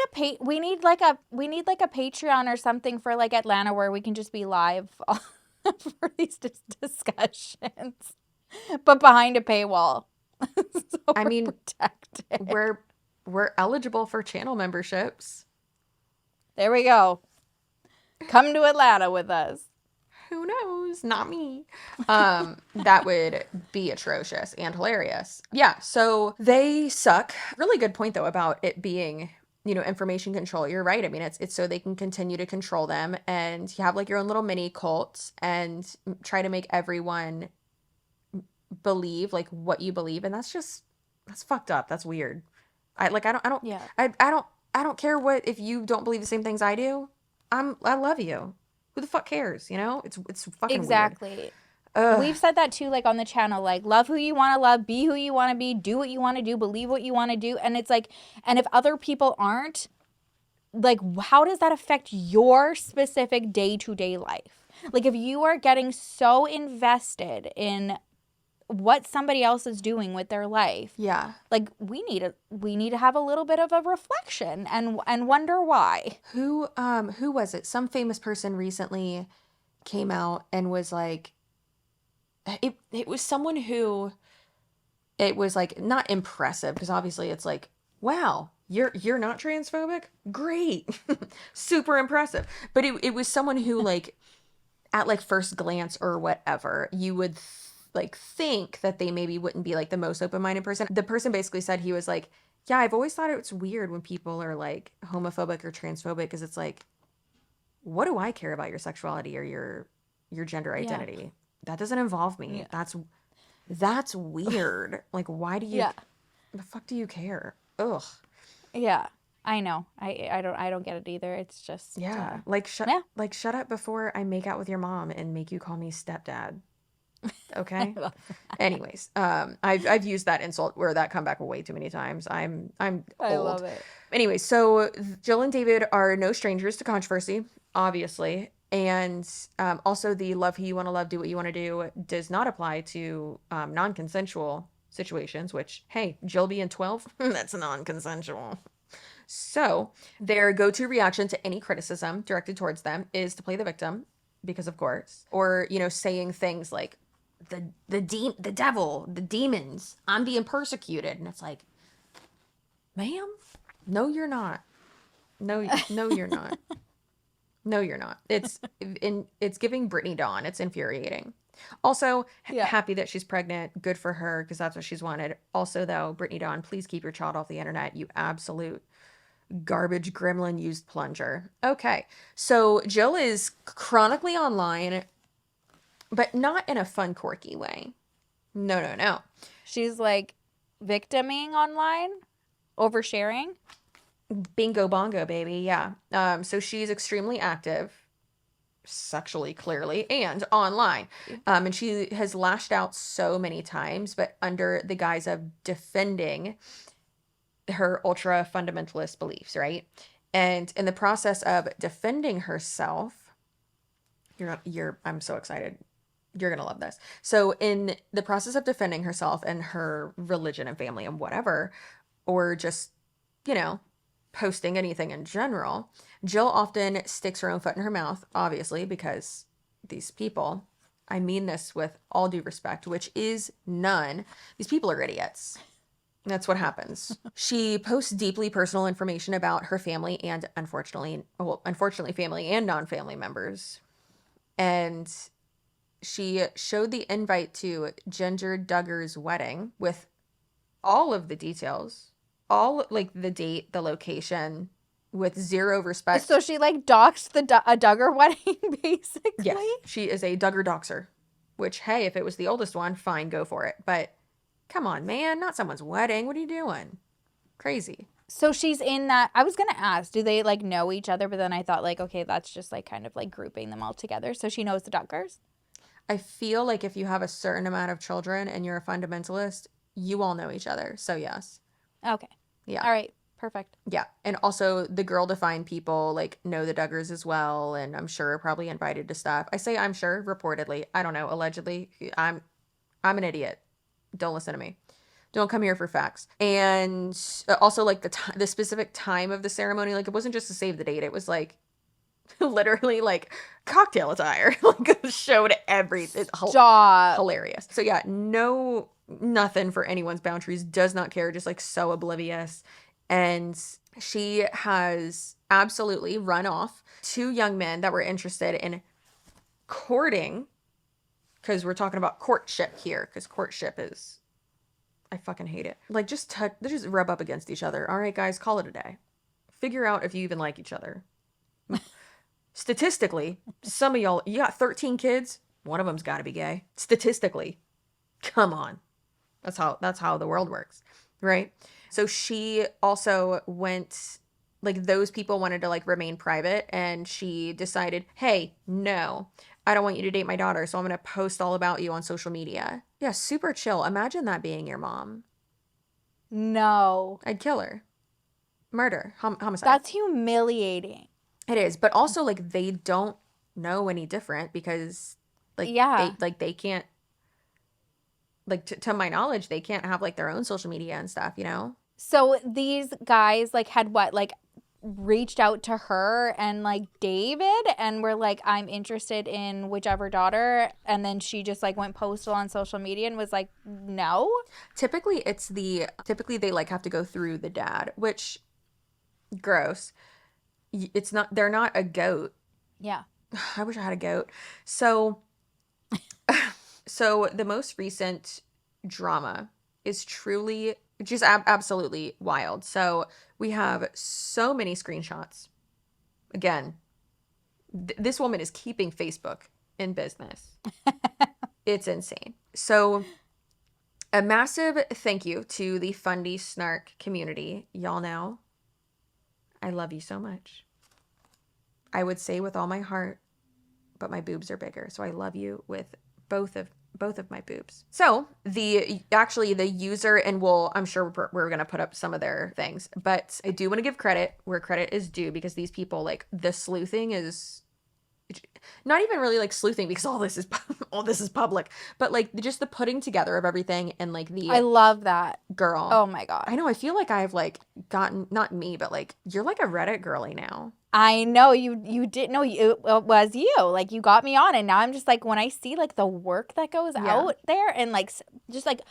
like a Patreon or something for like Atlanta where we can just be live for these discussions, but behind a paywall. So I mean, protected. we're eligible for channel memberships. There we go. Come to Atlanta with us. Who knows? Not me. That would be atrocious and hilarious. Yeah, so they suck. Really good point though about it being, information control. You're right. I mean, it's so they can continue to control them, and you have like your own little mini cults and try to make everyone believe like what you believe, and that's fucked up. That's weird. I don't care what if you don't believe the same things I do. I love you. Who the fuck cares? It's fucking Exactly. weird. We've said that too, like on the channel, like love who you want to love, be who you want to be, do what you want to do, believe what you want to do. And it's like, and if other people aren't, like, how does that affect your specific day-to-day life? Like if you are getting so invested in what somebody else is doing with their life, Yeah. like we need to have a little bit of a reflection and wonder why. Who was it? Some famous person recently came out and was like, it was someone who, it was like not impressive because obviously it's like, wow, you're not transphobic? Great. Super impressive. But it was someone who like at like first glance or whatever, you would like think that they maybe wouldn't be like the most open-minded person. The person basically said he was like, yeah, I've always thought it's weird when people are like homophobic or transphobic because it's like, what do I care about your sexuality or your gender identity? That doesn't involve me. Yeah. That's weird. Like, why do you? Yeah. The fuck do you care? Ugh. Yeah, I know. I don't get it either. It's just Yeah. Shut up before I make out with your mom and make you call me stepdad. Okay. Anyways, I've used that insult or that comeback way too many times. I'm old. I love it. Anyway, so Jill and David are no strangers to controversy, obviously. And also the love who you want to love, do what you want to do does not apply to non-consensual situations, which, hey, Jill being 12, that's non-consensual. So their go-to reaction to any criticism directed towards them is to play the victim, because of course, or, saying things like, the devil, the demons, I'm being persecuted. And it's like, ma'am, no, you're not. No, you're not. No, you're not. It's giving Brittany Dawn. It's infuriating. Also, happy that she's pregnant. Good for her, because that's what she's wanted. Also, though, Brittany Dawn, please keep your child off the internet, you absolute garbage gremlin used plunger. Okay, so Jill is chronically online, but not in a fun, quirky way. No. She's like victiming online, oversharing. Bingo bongo, baby. Yeah. So she's extremely active, sexually, clearly, and online. And she has lashed out so many times, but under the guise of defending her ultra fundamentalist beliefs, right? And in the process of defending herself, I'm so excited. You're going to love this. So in the process of defending herself and her religion and family and whatever, or just, posting anything in general, Jill often sticks her own foot in her mouth, obviously, because these people, I mean this with all due respect, which is none, these people are idiots. That's what happens. She posts deeply personal information about her family and unfortunately family and non-family members. And she showed the invite to Ginger Duggar's wedding with all of the details, all like the date, the location, with zero respect. So she like doxed a Duggar wedding, basically. Yes, she is a Duggar doxer. Which, hey, if it was the oldest one, fine, go for it. But come on, man, not someone's wedding. What are you doing? Crazy. So she's in that. I was gonna ask, do they like know each other? But then I thought like, okay, that's just like kind of like grouping them all together. So she knows the Duggars. I feel like if you have a certain amount of children and you're a fundamentalist, you all know each other. So yes. Okay. Yeah. All right. Perfect. Yeah. And also the girl defined people like know the Duggars as well. And I'm sure probably invited to stuff. I say I'm sure, reportedly. I don't know. Allegedly. I'm an idiot. Don't listen to me. Don't come here for facts. And also like the specific time of the ceremony, like it wasn't just to save the date. It was like literally like cocktail attire, like showed everything. Stop. Hilarious. So yeah, nothing for anyone's boundaries, does not care, just like so oblivious. And she has absolutely run off 2 young men that were interested in courting, because we're talking about courtship here, because courtship is, I fucking hate it. Like just rub up against each other. All right, guys, call it a day. Figure out if you even like each other. Statistically, some of y'all, you got 13 kids, one of them's got to be gay. Statistically, come on. That's how the world works, right? So she also went, like those people wanted to like remain private, and she decided, hey, no, I don't want you to date my daughter, so I'm going to post all about you on social media. Yeah, super chill. Imagine that being your mom. No. I'd kill her. Murder. Homicide. That's humiliating. It is, but also like they don't know any different, because like they can't, like to my knowledge, they can't have like their own social media and stuff, you know? So these guys like had what, like reached out to her and like David and were like, I'm interested in whichever daughter, and then she just like went postal on social media and was like, no. Typically they like have to go through the dad, which gross. It's not, they're not a goat. Yeah. I wish I had a goat. So the most recent drama is truly just absolutely wild. So we have so many screenshots. Again, this woman is keeping Facebook in business. It's insane. So a massive thank you to the Fundie Snark community. Y'all know I love you so much. I would say with all my heart, but my boobs are bigger. So I love you with both of my boobs. So the user, and I'm sure we're going to put up some of their things, but I do want to give credit where credit is due, because these people, like, the sleuthing is not even really like sleuthing, because all this is public, but like just the putting together of everything, and like I love that, girl. Oh my God. I know. I feel like I've like gotten, not me, but like you're like a Reddit girly now. I know you didn't know it was you. Like you got me on, and now I'm just like, when I see like the work that goes out there, and like just like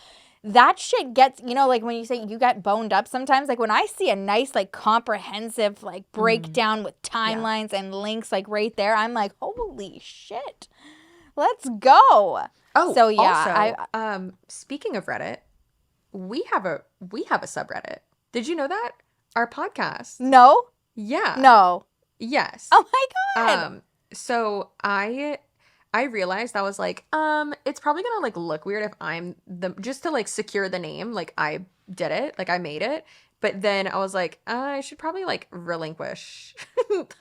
that shit gets, you know, like when you say you get boned up sometimes, like when I see a nice like comprehensive like breakdown with timelines and links like right there, I'm like, holy shit, let's go. Oh, so yeah. Also, speaking of Reddit, we have a subreddit. Did you know that? Our podcast. No. Yeah. No. Yes. Oh my God. So I realized, I was like, it's probably gonna like look weird if I'm just to like secure the name, like I did it, like I made it. But then I was like, I should probably like relinquish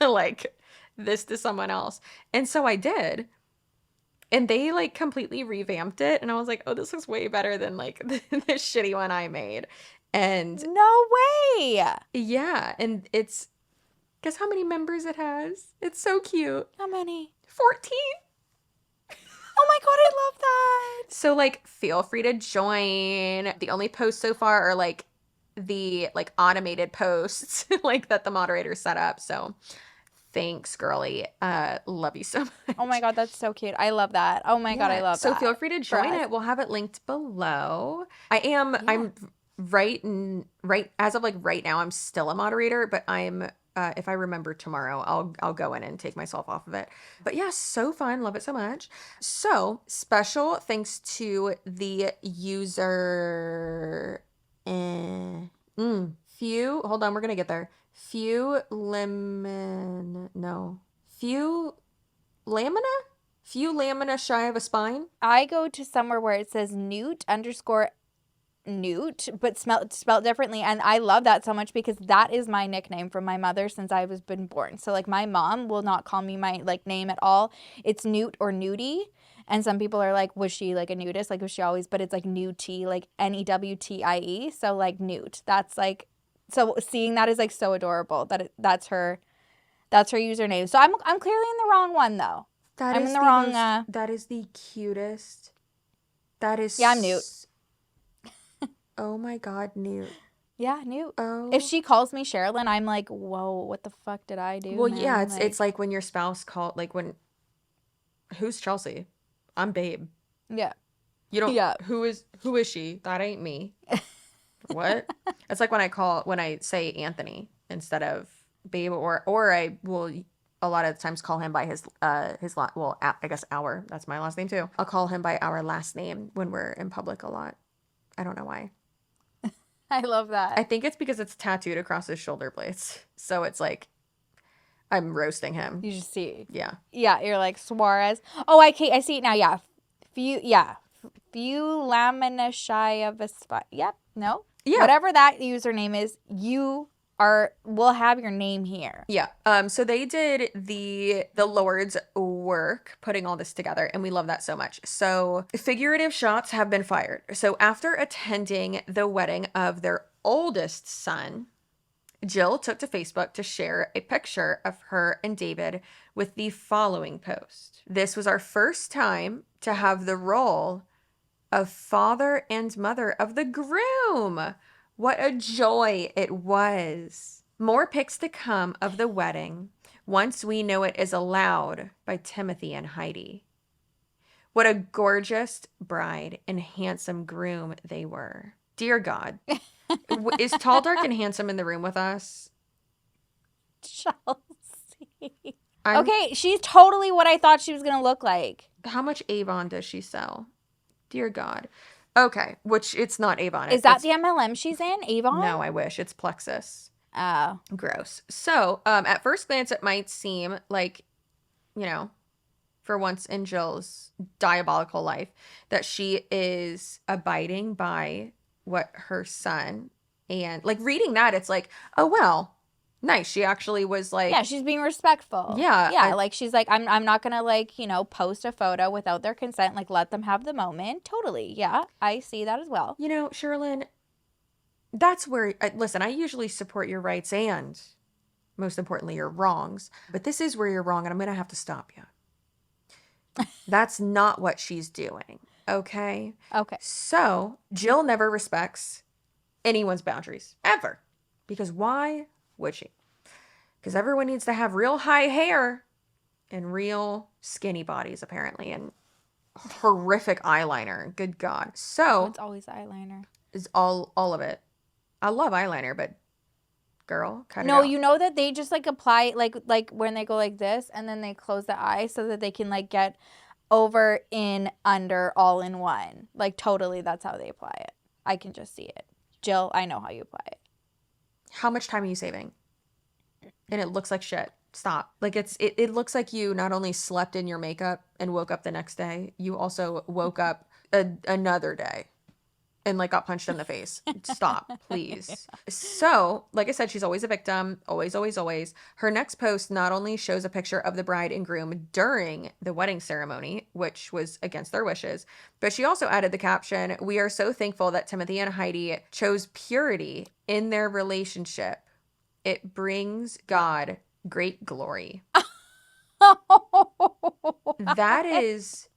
like this to someone else. And so I did. And they like completely revamped it. And I was like, oh, this looks way better than like the shitty one I made. And no way. Yeah. And guess how many members it has? It's so cute. How many? 14. Oh my God, I love that. So like feel free to join. The only posts so far are like the like automated posts like that the moderator set up. So thanks, girly. Love you so much. Oh my God, that's so cute. I love that. Oh my God, I love that. So feel free to join it. We'll have it linked below. I'm right as of like right now, I'm still a moderator, but I'm if I remember tomorrow, I'll go in and take myself off of it. But yeah, so fun. Love it so much. So special thanks to the user. Hold on, we're gonna get there. Few lamina shy of a spine. I go to somewhere where it says Newt, but spelled differently, and I love that so much, because that is my nickname from my mother since I was been born. So like my mom will not call me my like name at all. It's Newt or Nudie, and some people are like, was she like a nudist? Like was she always? But it's like Newtie, like Newtie. So like Newt. That's like, so seeing that is like so adorable that that's her username. So I'm clearly in the wrong one though. I'm in the wrong. That is the cutest. That is. Yeah, I'm Newt. Oh my God, Newt. Yeah, Newt. Oh. If she calls me Sherilyn, I'm like, whoa, what the fuck did I do? Well, man? yeah, it's like when your spouse called, like when, who's Chelsea? I'm Babe. yeah. You don't, Yeah. who is she? That ain't me. What? It's like when I say Anthony instead of Babe, or I will a lot of times call him by I guess our, that's my last name too. I'll call him by our last name when we're in public a lot. I don't know why. I love that. I think it's because it's tattooed across his shoulder blades. So it's like I'm roasting him. You just see. Yeah. Yeah, you're like Suarez. Oh, I see it now. Yeah. Few lamina shy of a spot. Yep. No. Yeah. Whatever that username is, we'll have your name here. Yeah. So they did the Lord's work putting all this together, and we love that so much. So figurative shots have been fired. So after attending the wedding of their oldest son, Jill took to Facebook to share a picture of her and David with the following post. This was our first time to have the role of father and mother of the groom. What a joy it was. More pics to come of the wedding once we know it is allowed by Timothy and Heidi. What a gorgeous bride and handsome groom they were. Dear God. Is Tall, Dark, and Handsome in the room with us? Chelsea. Okay, she's totally what I thought she was going to look like. How much Avon does she sell? Dear God. Okay, which it's not Avon. Is that the MLM she's in? Avon? No, I wish. It's Plexus. Oh. Gross. So, at first glance, it might seem like, for once in Jill's diabolical life, that she is abiding by what her son, and like reading that, it's like, oh, well, nice. She actually was like, yeah, she's being respectful. Yeah. Yeah, like she's like, I'm not going to post a photo without their consent. Like, let them have the moment. Totally. Yeah, I see that as well. Sherilyn, that's where, listen, I usually support your rights and most importantly, your wrongs, but this is where you're wrong and I'm going to have to stop you. That's not what she's doing. Okay. So Jill never respects anyone's boundaries ever, because why would she? Because everyone needs to have real high hair and real skinny bodies, apparently, and horrific eyeliner. Good God. So it's always eyeliner. Is all of it. I love eyeliner, but girl, cut it No, out. you know that they just like apply like when they go like this and then they close the eye so that they can like get over, in, under, all in one. Like totally, that's how they apply it. I can just see it. Jill, I know how you apply it. How much time are you saving? And it looks like shit. Stop. Like it looks like you not only slept in your makeup and woke up the next day, you also woke up another day and like got punched in the face. Stop, please. So, like I said, she's always a victim. Always, always, always. Her next post not only shows a picture of the bride and groom during the wedding ceremony, which was against their wishes, but she also added the caption, "We are so thankful that Timothy and Heidi chose purity in their relationship. It brings God great glory." That is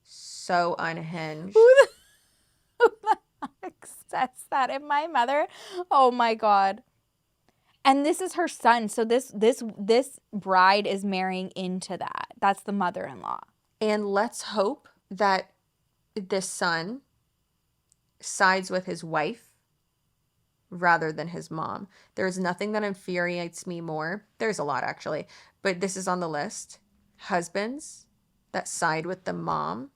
so unhinged. Who the heck says that? And my mother, oh my God. And this is her son. So this bride is marrying into that. That's the mother-in-law. And let's hope that this son sides with his wife rather than his mom. There's nothing that infuriates me more. There's a lot, actually, but this is on the list. Husbands that side with the mom,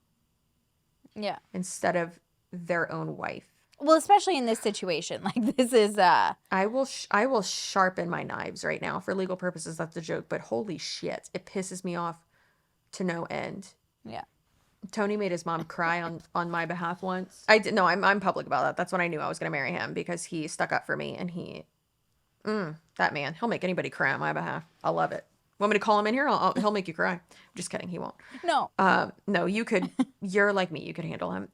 yeah, instead of their own wife. Well, especially in this situation, like this is I will sharpen my knives right now for legal purposes. That's a joke, but holy shit, it pisses me off to no end. Yeah. Tony made his mom cry on my behalf once. I did. No, I'm public about that. That's when I knew I was going to marry him, because he stuck up for me, and that man, he'll make anybody cry on my behalf. I love it. Want me to call him in here? He'll make you cry. Just kidding. He won't. No. No, you could. You're like me. You could handle him.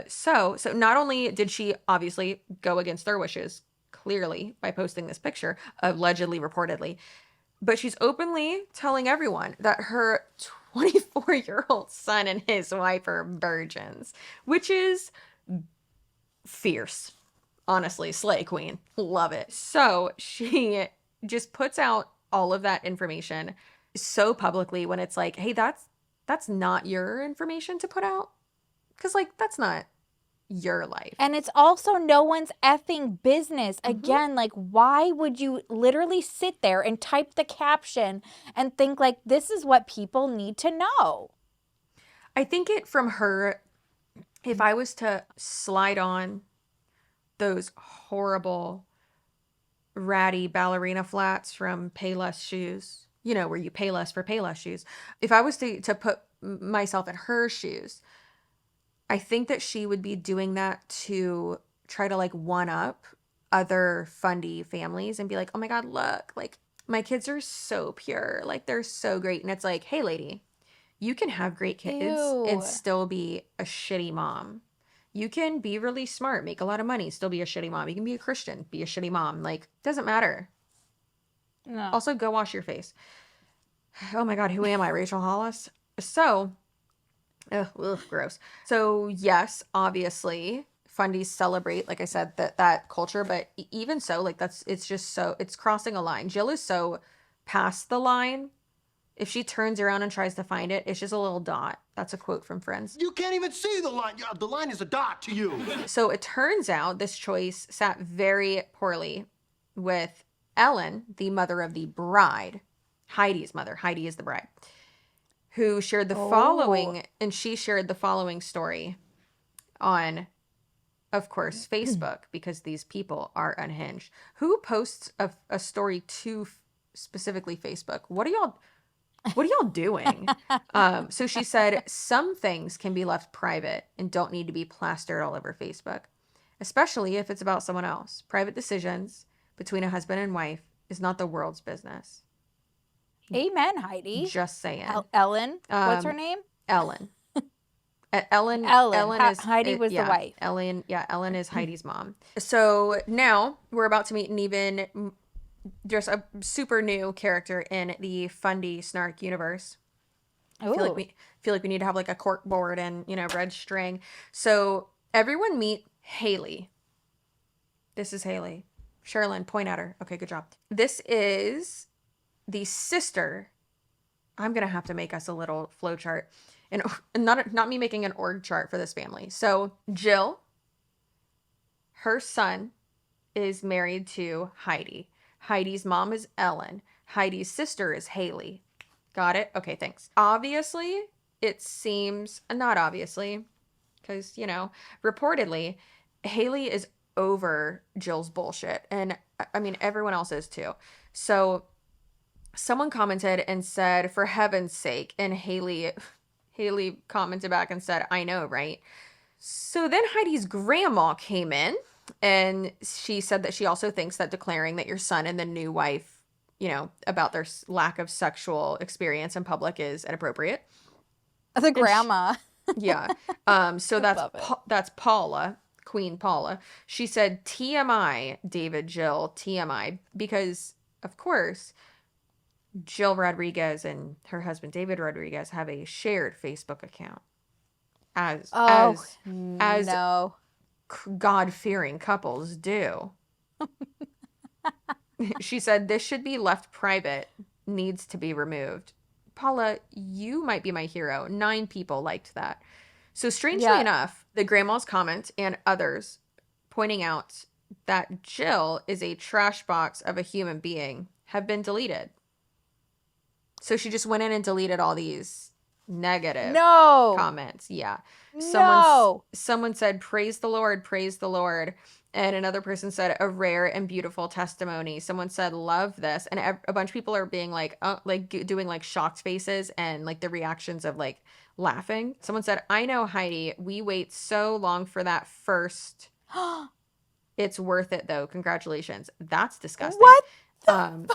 So not only did she obviously go against their wishes, clearly, by posting this picture, allegedly, reportedly, but she's openly telling everyone that her 24-year-old son and his wife are virgins, which is fierce. Honestly, slay queen. Love it. So she just puts out all of that information so publicly when it's like, hey, that's not your information to put out. Because, like, that's not your life. And it's also no one's effing business. Again, like, why would you literally sit there and type the caption and think, like, this is what people need to know? I think it from her, if I was to slide on those horrible ratty ballerina flats from Payless shoes, you know, where you pay less for Payless shoes. If I was to put myself in her shoes, I think that she would be doing that to try to like one up other Fundie families and be like, oh my God, look, like my kids are so pure. Like they're so great. And it's like, hey lady, you can have great kids and still be a shitty mom. You can be really smart, make a lot of money, still be a shitty mom. You can be a Christian, be a shitty mom. Like, doesn't matter. No. Also, go wash your face. Oh my God, who am I, Rachel Hollis? So, gross. So, yes, obviously, Fundies celebrate, like I said, that culture. But even so, like, it's crossing a line. Jill is so past the line. If she turns around and tries to find it, it's just a little dot. That's a quote from Friends. You can't even see the line. The line is a dot to you. So it turns out this choice sat very poorly with Ellen, the mother of the bride, Heidi's mother. Heidi is the bride, who shared the following, and she shared the following story on, of course, Facebook, because these people are unhinged. Who posts a story to specifically Facebook? What are y'all doing? So she said, some things can be left private and don't need to be plastered all over Facebook, especially if it's about someone else. Private decisions between a husband and wife is not the world's business. Amen, Heidi. Just saying. Ellen, what's her name? Ellen. Ellen is Heidi was the wife. Ellen is Heidi's mom. So now we're about to meet an even just a super new character in the Fundie Snark universe. I feel like we need to have like a cork board and, you know, red string. So everyone meet Haley. This is Haley. Sherilyn, point at her. Okay, good job. This is the sister. I'm gonna have to make us a little flow chart, and not me making an org chart for this family. So Jill, her son, is married to Heidi. Heidi's mom is Ellen. Heidi's sister is Haley. Got it? Okay, thanks. Obviously, it seems, not obviously, because, you know, reportedly, Haley is over Jill's bullshit. And, I mean, everyone else is too. So, someone commented and said, for heaven's sake. And Haley commented back and said, I know, right? So then Heidi's grandma came in. And she said that she also thinks that declaring that your son and the new wife, you know, about their lack of sexual experience in public is inappropriate. The grandma. Yeah. So that's Paula, Queen Paula. She said, TMI, David, Jill, TMI, because, of course, Jill Rodriguez and her husband, David Rodriguez, have a shared Facebook account. As God-fearing couples do. She said, this should be left private, needs to be removed. Paula, you might be my hero. 9 people liked that. So strangely enough, the grandma's comment and others pointing out that Jill is a trash box of a human being have been deleted. So she just went in and deleted all these negative comments. Yeah. Someone said, praise the Lord, praise the Lord. And another person said, a rare and beautiful testimony. Someone said, love this. And a bunch of people are being like, doing like shocked faces and like the reactions of like laughing. Someone said, I know, Heidi, we wait so long for that first. It's worth it though. Congratulations. That's disgusting. What?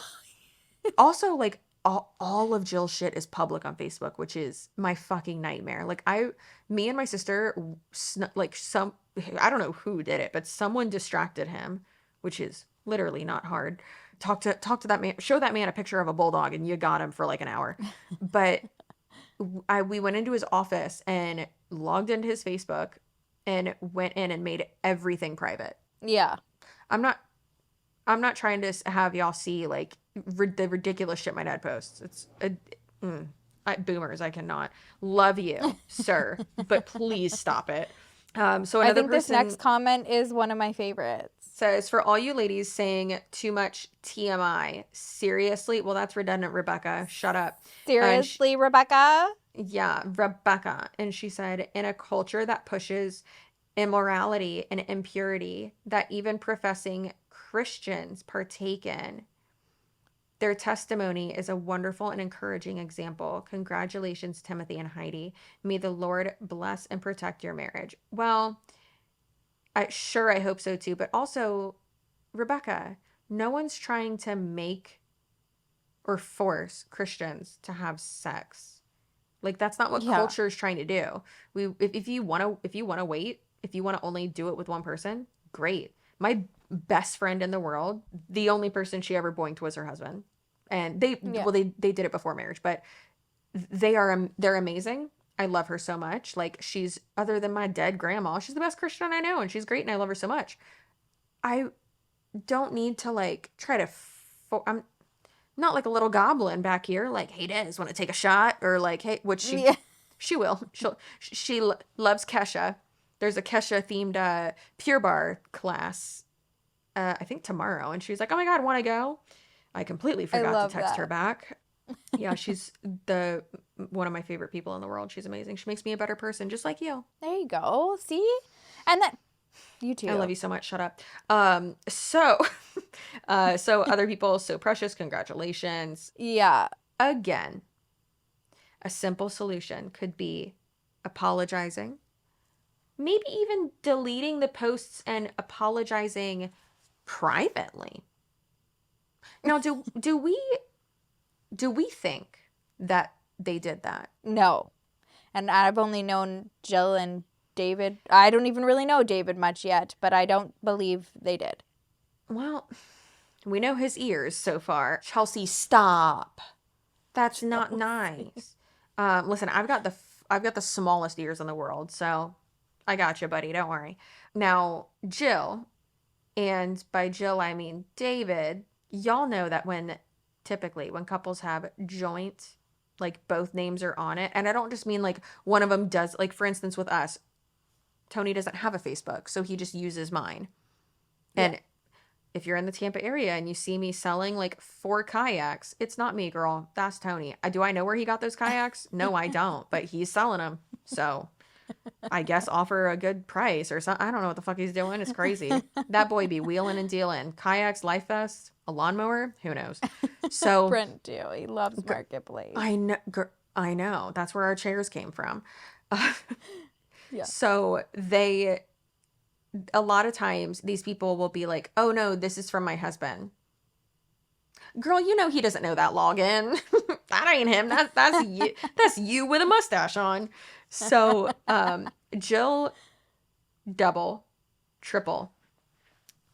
Also, like, all of Jill's shit is public on Facebook, which is my fucking nightmare. Like me and my sister, I don't know who did it, but someone distracted him, which is literally not hard. Talk to that man, show that man a picture of a bulldog and you got him for like an hour. But we went into his office and logged into his Facebook and went in and made everything private. Yeah. I'm not trying to have y'all see like the ridiculous shit my dad posts. It's boomers. I cannot. Love you, sir, but please stop it. So another I think this person next comment is one of my favorites. says, for all you ladies saying too much TMI, seriously? Well, that's redundant, Rebecca. Shut up. Seriously, Rebecca? Yeah, Rebecca. And she said, in a culture that pushes immorality and impurity that even professing Christians partake in, their testimony is a wonderful and encouraging example. Congratulations, Timothy and Heidi. May the Lord bless and protect your marriage. Well, I hope so too. But also, Rebecca, no one's trying to make or force Christians to have sex. Like, that's not what culture is trying to do. If you want to wait, if you want to only do it with one person, great. My best friend in the world, the only person she ever boinked was her husband. And they did it before marriage, but they're amazing. I love her so much. Like, she's, other than my dead grandma, she's the best Christian I know, and she's great, and I love her so much. I don't need to like try to I'm not like a little goblin back here like, hey Des, want to take a shot? Or like, hey, which she will. She loves Kesha. There's a Kesha themed Pure Bar class I think tomorrow, and she's like, oh my god, want to go? I completely forgot to text her back. Yeah, she's one of my favorite people in the world. She's amazing. She makes me a better person, just like you. There you go. See? And that you too. I love you so much. Shut up. So other people, so precious. Congratulations. Yeah. Again, a simple solution could be apologizing. Maybe even deleting the posts and apologizing privately. Now, do we think that they did that? No. And I've only known Jill and David. I don't even really know David much yet, but I don't believe they did. Well, we know his ears so far. Chelsea, stop. That's not nice. Listen, I've got the smallest ears in the world, so I got you, buddy. Don't worry. Now, Jill, and by Jill I mean David. Y'all know that typically when couples have joint, like both names are on it, and I don't just mean like one of them does, like for instance with us, Tony doesn't have a Facebook, so he just uses mine. And if you're in the Tampa area and you see me selling like 4 kayaks, it's not me, girl. That's Tony. Do I know where he got those kayaks? No, I don't, but he's selling them. So I guess offer a good price or something. I don't know what the fuck he's doing. It's crazy. That boy be wheeling and dealing. Kayaks, life vest, a lawnmower, who knows? So Brent too. He loves Marketplace. I know. That's where our chairs came from. Yeah. So a lot of times these people will be like, oh no, this is from my husband. Girl, you know he doesn't know that login. That ain't him. That's you. That's you with a mustache on. So Jill double, triple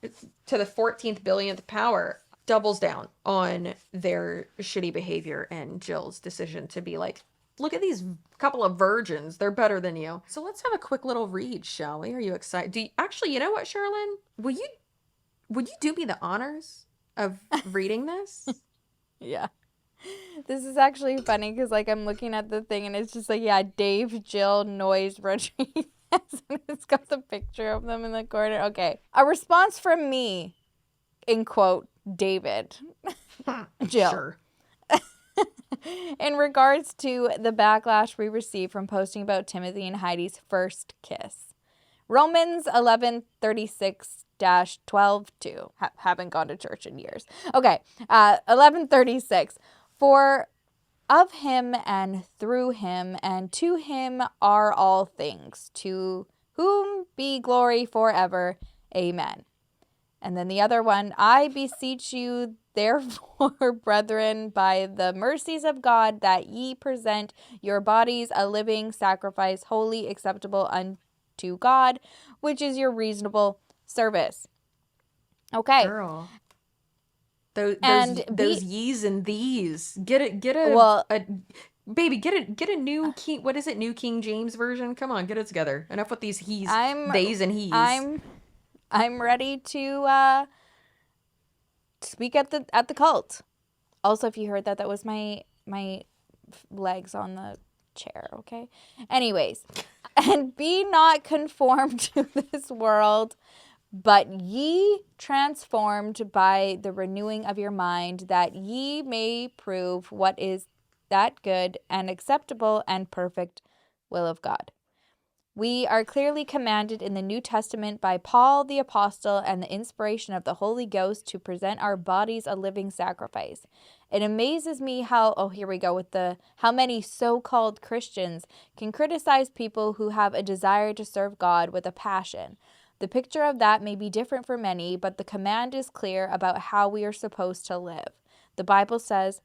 to the 14th billionth power doubles down on their shitty behavior and Jill's decision to be like, look at these couple of virgins. They're better than you. So let's have a quick little read, shall we? Are you excited? You know what, Sherilyn? Would you do me the honors of reading this? Yeah. This is actually funny because like I'm looking at the thing and it's just like, yeah, Dave, Jill, Noyes, Rodriguez. And it's got the picture of them in the corner. Okay. A response from me, in quote, David. Jill. Sure. In regards to the backlash we received from posting about Timothy and Heidi's first kiss. Romans 11:36-12:2. Haven't gone to church in years. Okay. 11:36. For of him and through him and to him are all things, to whom be glory forever. Amen. And then the other one, I beseech you, therefore, brethren, by the mercies of God, that ye present your bodies a living sacrifice, holy, acceptable unto God, which is your reasonable service. Okay. Girl. Those ye's and these. Get a Baby, get a new King. What is it? New King James version. Come on, get it together. Enough with these he's, theys, and he's. I'm ready to speak at the cult. Also, if you heard that, that was my legs on the chair. Okay. Anyways, and be not conformed to this world, but ye transformed by the renewing of your mind, that ye may prove what is that good and acceptable and perfect will of God. We are clearly commanded in the New Testament by Paul the Apostle and the inspiration of the Holy Ghost to present our bodies a living sacrifice. It amazes me how many so-called Christians can criticize people who have a desire to serve God with a passion. The picture of that may be different for many, but the command is clear about how we are supposed to live. The Bible says,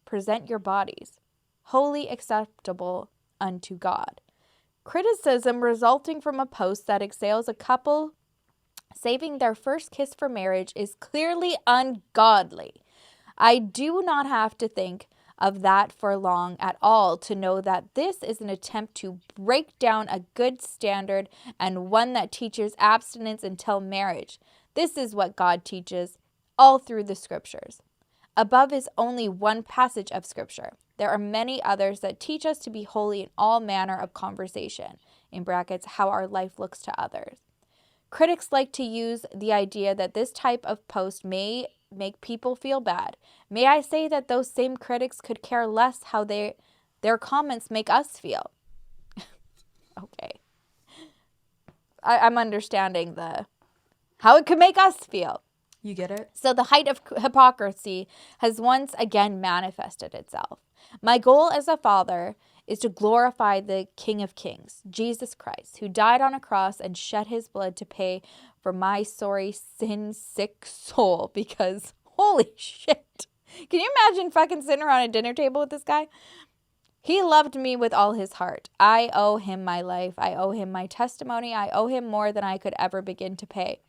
present your bodies, wholly acceptable unto God. Criticism resulting from a post that exhales a couple saving their first kiss for marriage is clearly ungodly. I do not have to think of that for long at all to know that this is an attempt to break down a good standard and one that teaches abstinence until marriage. This is what God teaches all through the scriptures. Above is only one passage of scripture. There are many others that teach us to be holy in all manner of conversation, in brackets, how our life looks to others. Critics like to use the idea that this type of post may make people feel bad. May I say that those same critics could care less how their comments make us feel. Okay. I'm understanding how it could make us feel. You get it? So the height of hypocrisy has once again manifested itself. My goal as a father is to glorify the King of Kings, Jesus Christ, who died on a cross and shed his blood to pay for my sorry, sin-sick soul, because holy shit. Can you imagine fucking sitting around a dinner table with this guy? He loved me with all his heart. I owe him my life. I owe him my testimony. I owe him more than I could ever begin to pay.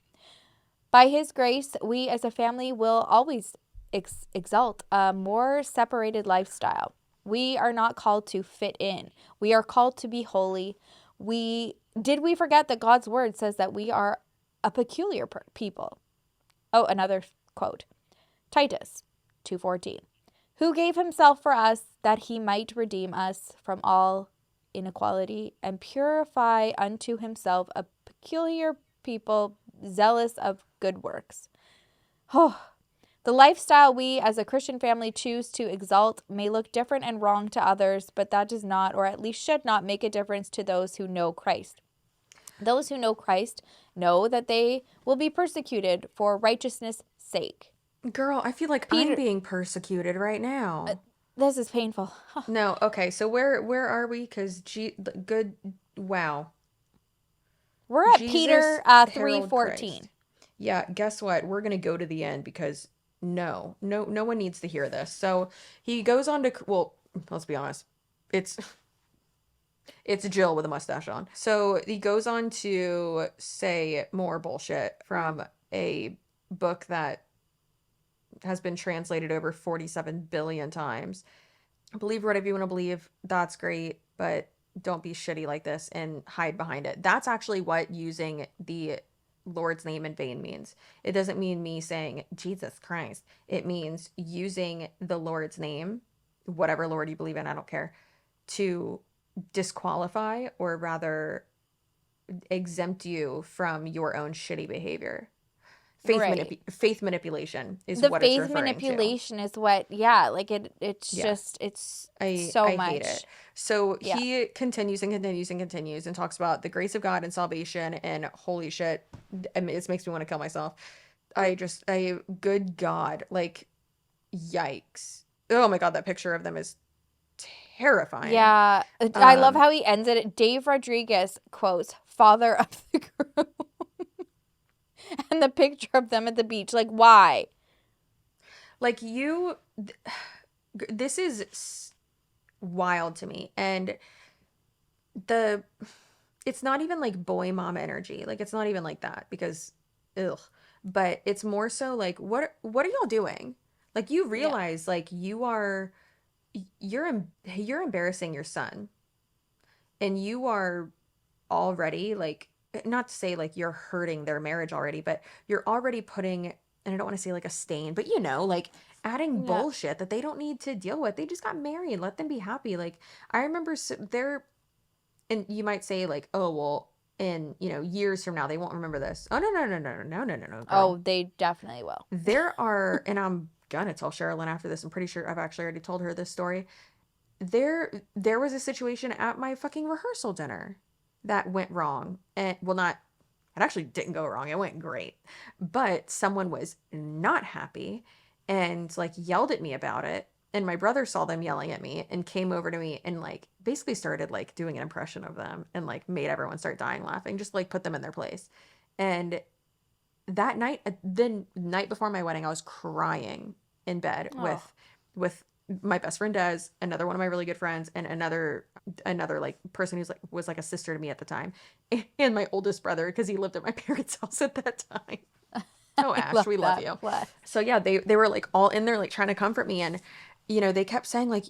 By his grace, we as a family will always exalt a more separated lifestyle. We are not called to fit in. We are called to be holy. Did we forget that God's word says that we are a peculiar people? Oh, another quote. Titus 2:14. Who gave himself for us that he might redeem us from all inequality and purify unto himself a peculiar people zealous of good works. Oh, the lifestyle we as a Christian family choose to exalt may look different and wrong to others, but that does not, or at least should not, make a difference to those who know Christ. Those who know Christ know that they will be persecuted for righteousness' sake. Girl, I feel like I'm being persecuted right now. This is painful. No, okay, so where are we? Because wow. We're at Jesus, Peter Herald 3:14. Christ. Yeah, guess what? We're going to go to the end because no one needs to hear this. So he goes on to, well, let's be honest. It's Jill with a mustache on. So he goes on to say more bullshit from a book that has been translated over 47 billion times. Believe whatever you want to believe. That's great, but don't be shitty like this and hide behind it. That's actually what using the Lord's name in vain means. It doesn't mean me saying Jesus Christ. It means using the Lord's name, whatever Lord you believe in, I don't care, to disqualify or rather exempt you from your own shitty behavior. Faith manipulation is what it's referring to. The faith manipulation is what, it's just, it's so much. I hate it. So he continues and talks about the grace of God and salvation and holy shit. I mean, it makes me want to kill myself. Good God, like, yikes. Oh my God, that picture of them is terrifying. Yeah. I love how he ends it. Dave Rodriguez quotes, "Father of the groom." And the picture of them at the beach. Like, why? Like, this is wild to me. And it's not even like boy mom energy. Like, it's not even like that because, ugh. But it's more so like, what are y'all doing? Like, you realize, like, you are you're embarrassing your son, and you are already like, not to say like you're hurting their marriage already, but you're already putting, and I don't want to say like a stain, but like adding bullshit that they don't need to deal with. They just got married. Let them be happy. Like I remember and you might say like, oh well, in years from now they won't remember this. Oh no, girl. Oh, they definitely will. There are, and I'm gonna tell Sherilyn after this. I'm pretty sure I've actually already told her this story. There was a situation at my fucking rehearsal dinner that went wrong, and it actually didn't go wrong. It went great, but someone was not happy and like yelled at me about it. And my brother saw them yelling at me and came over to me and like basically started like doing an impression of them and like made everyone start dying laughing, just like put them in their place. And that night, the night before my wedding, I was crying in bed with my best friend Des, another one of my really good friends, and another like person was like a sister to me at the time, and my oldest brother because he lived at my parents' house at that time. Oh, Ash, we love you. What? So yeah, they were like all in there like trying to comfort me, and they kept saying like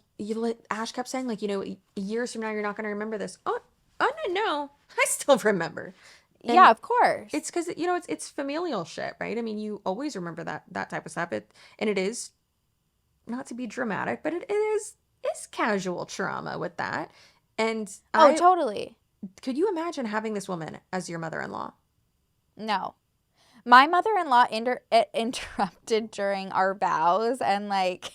Ash kept saying like years from now you're not going to remember this. Oh no, I still remember. And yeah, of course. it's because it's familial shit, right? I mean, you always remember that type of stuff. And it is, not to be dramatic, but it is casual trauma with that. And Totally. Could you imagine having this woman as your mother-in-law? No. My mother-in-law interrupted during our vows and like,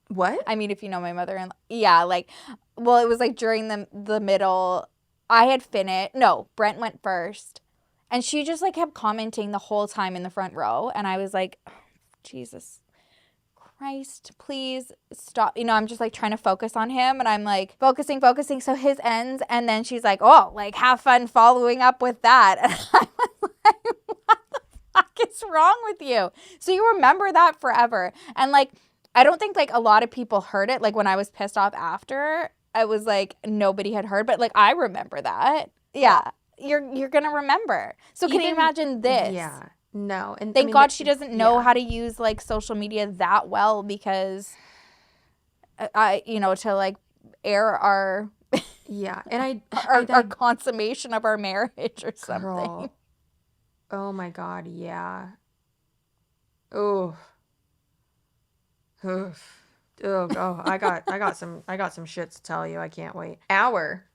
What? I mean, if you know my mother-in-law, yeah, like, well, it was like during the middle, I had finished. No, Brent went first. And she just like kept commenting the whole time in the front row. And I was like, oh, Jesus Christ, please stop. I'm just like trying to focus on him. And I'm like focusing. So his ends. And then she's like, oh, like have fun following up with that. And I was like, what the fuck is wrong with you? So you remember that forever. And like, I don't think like a lot of people heard it. Like when I was pissed off after, I was like, nobody had heard. But like, I remember that. Yeah. You're gonna remember. So can you imagine this? Yeah. No. And thank God she doesn't know how to use like social media that well, because to like air our and our consummation of our marriage or something. Girl. Oh my God, yeah. Oh. Oh, I got some shit to tell you. I can't wait. Our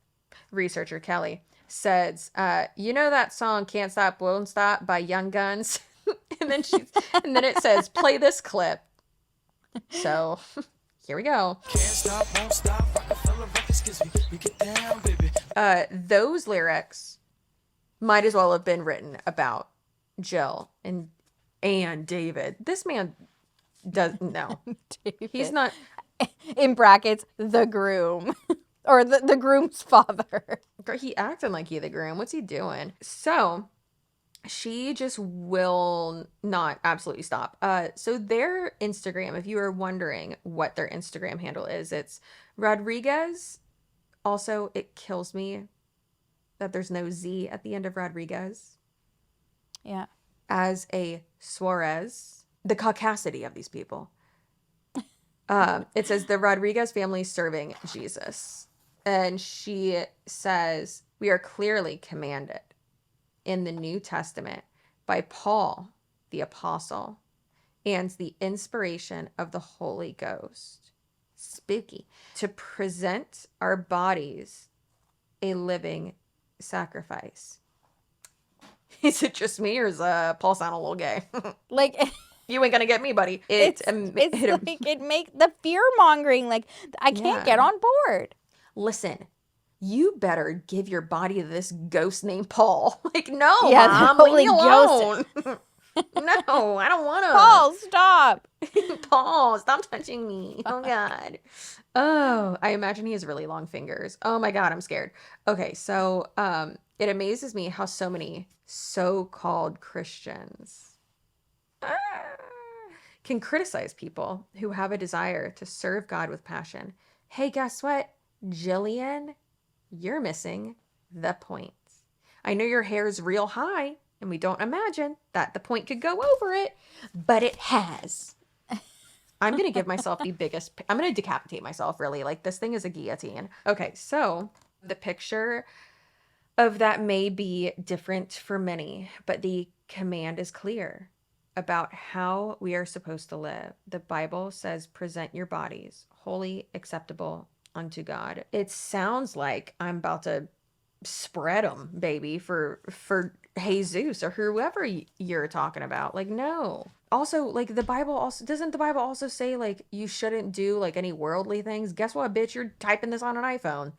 researcher Kelly says, that song "Can't Stop, Won't Stop" by Young Guns, and then it says, "Play this clip." So here we go. Can't stop, won't stop. I feel like excuse me. We get down, baby. Those lyrics might as well have been written about Jill and David. This man does no. He's not, in brackets, the groom. Or the groom's father. He acting like he the groom. What's he doing? So she just will not absolutely stop. So their Instagram, if you are wondering what their Instagram handle is, it's Rodriguez. Also, it kills me that there's no Z at the end of Rodriguez. Yeah. As a Suarez. The caucasity of these people. It says the Rodriguez family serving Jesus. And she says, we are clearly commanded in the New Testament by Paul, the apostle, and the inspiration of the Holy Ghost, spooky, to present our bodies a living sacrifice. Is it just me, or is Paul sound a little gay? Like... You ain't gonna get me, buddy. It's like it makes the fear mongering. Like I can't get on board. Listen, you better give your body to this ghost named Paul. Like, no, yeah, Mom, leave me alone. No, I don't want to. Paul, stop. Paul, stop touching me. Oh God. Oh, I imagine he has really long fingers. Oh my God, I'm scared. Okay, so it amazes me how so many so-called Christians can criticize people who have a desire to serve God with passion. Hey, guess what? Jillian, you're missing the point. I know your hair is real high, and we don't imagine that the point could go over it, but it has. I'm going to give myself I'm going to decapitate myself, really. Like, this thing is a guillotine. Okay, so the picture of that may be different for many, but the command is clear about how we are supposed to live. The Bible says, present your bodies holy, acceptable unto God. It sounds like I'm about to spread them, baby, for Jesus or whoever you're talking about. Like, no. Also, like, doesn't the Bible also say, like, you shouldn't do, like, any worldly things? Guess what, bitch? You're typing this on an iPhone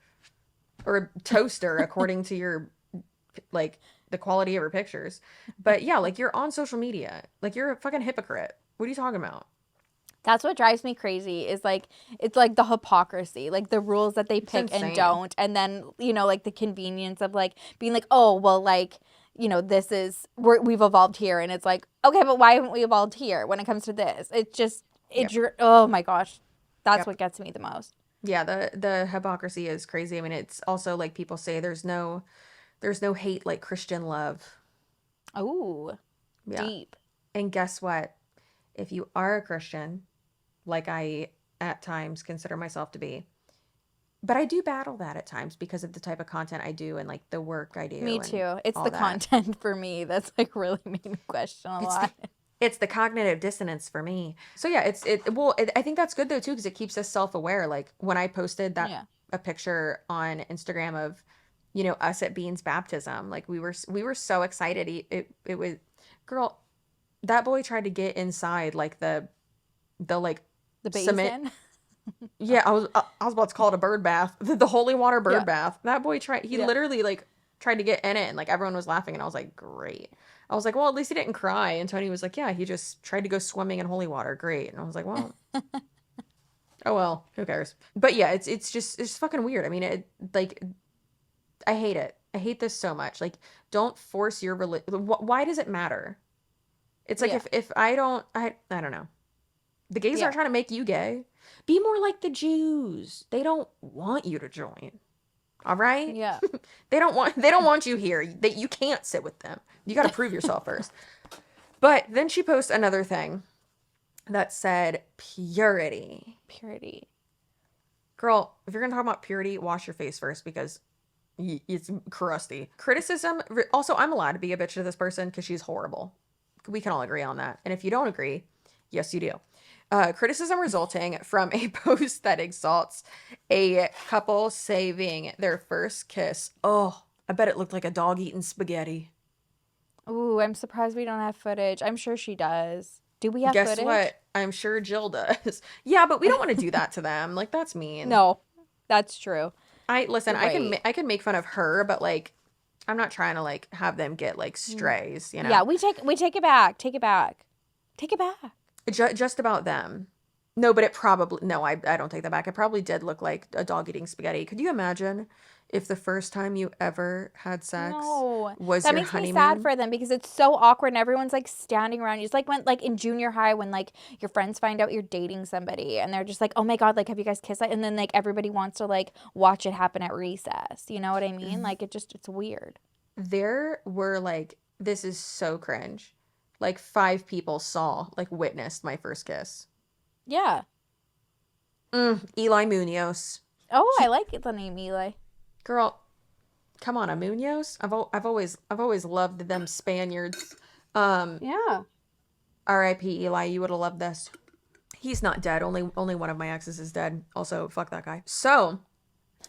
or a toaster, according to your, like, the quality of her pictures. But yeah, like, you're on social media. Like, you're a fucking hypocrite. What are you talking about? That's what drives me crazy is like, it's like the hypocrisy, like the rules that they pick and don't. And then, you know, like the convenience of like being like, oh, well, like, you know, we've evolved here. And it's like, okay, but why haven't we evolved here when it comes to this? It's just, oh my gosh. That's what gets me the most. Yeah, the hypocrisy is crazy. I mean, it's also like people say there's no hate like Christian love. Oh, deep. And guess what? If you are a Christian, like I at times consider myself to be, but I do battle that at times because of the type of content I do and like the work I do. Me too. It's the content for me that's like really made me question a lot. It's the cognitive dissonance for me. So yeah, I think that's good though too, because it keeps us self-aware. Like when I posted a picture on Instagram of, you know, us at Bean's baptism, like we were so excited. It was, girl, that boy tried to get inside like the basin. Cement. Yeah, I was about to call it a bird bath. The holy water bird bath. That boy literally like tried to get in it, and like everyone was laughing, and I was like, great. I was like, well, at least he didn't cry. And Tony was like, yeah, he just tried to go swimming in holy water. Great. And I was like, well, oh well, who cares? But yeah, it's fucking weird. I mean, I hate it. I hate this so much. Like, don't force your religion. Why does it matter? It's like if I don't know. The gays aren't trying to make you gay. Be more like the Jews. They don't want you to join. All right? Yeah. They don't want you here. You can't sit with them. You got to prove yourself first. But then she posts another thing that said purity. Purity. Girl, if you're going to talk about purity, wash your face first because it's crusty. Criticism. Also, I'm allowed to be a bitch to this person because she's horrible. We can all agree on that. And if you don't agree, yes, you do. Criticism resulting from a post that exalts a couple saving their first kiss. Oh, I bet it looked like a dog eating spaghetti. Ooh, I'm surprised we don't have footage. I'm sure she does. Do we have footage? Guess what? I'm sure Jill does. Yeah, but we don't want to do that to them. Like, that's mean. No, that's true. I can make fun of her, but like, I'm not trying to like have them get like strays, you know? Yeah, we take it back. Take it back. Take it back. Just about them. No, but I don't take that back. It probably did look like a dog eating spaghetti. Could you imagine if the first time you ever had sex was your honeymoon? That makes me sad for them because it's so awkward and everyone's like standing around you. It's like when like in junior high when like your friends find out you're dating somebody and they're just like, oh my God, like have you guys kissed? And then like everybody wants to like watch it happen at recess. You know what I mean? Like it's weird. There were like, this is so cringe. Like 5 people witnessed my first kiss. Yeah. Eli Munoz. Oh, I like the name Eli. Girl, come on, a Munoz. I've always loved them Spaniards. Yeah. R.I.P. Eli. You would have loved this. He's not dead. Only one of my exes is dead. Also, fuck that guy. So,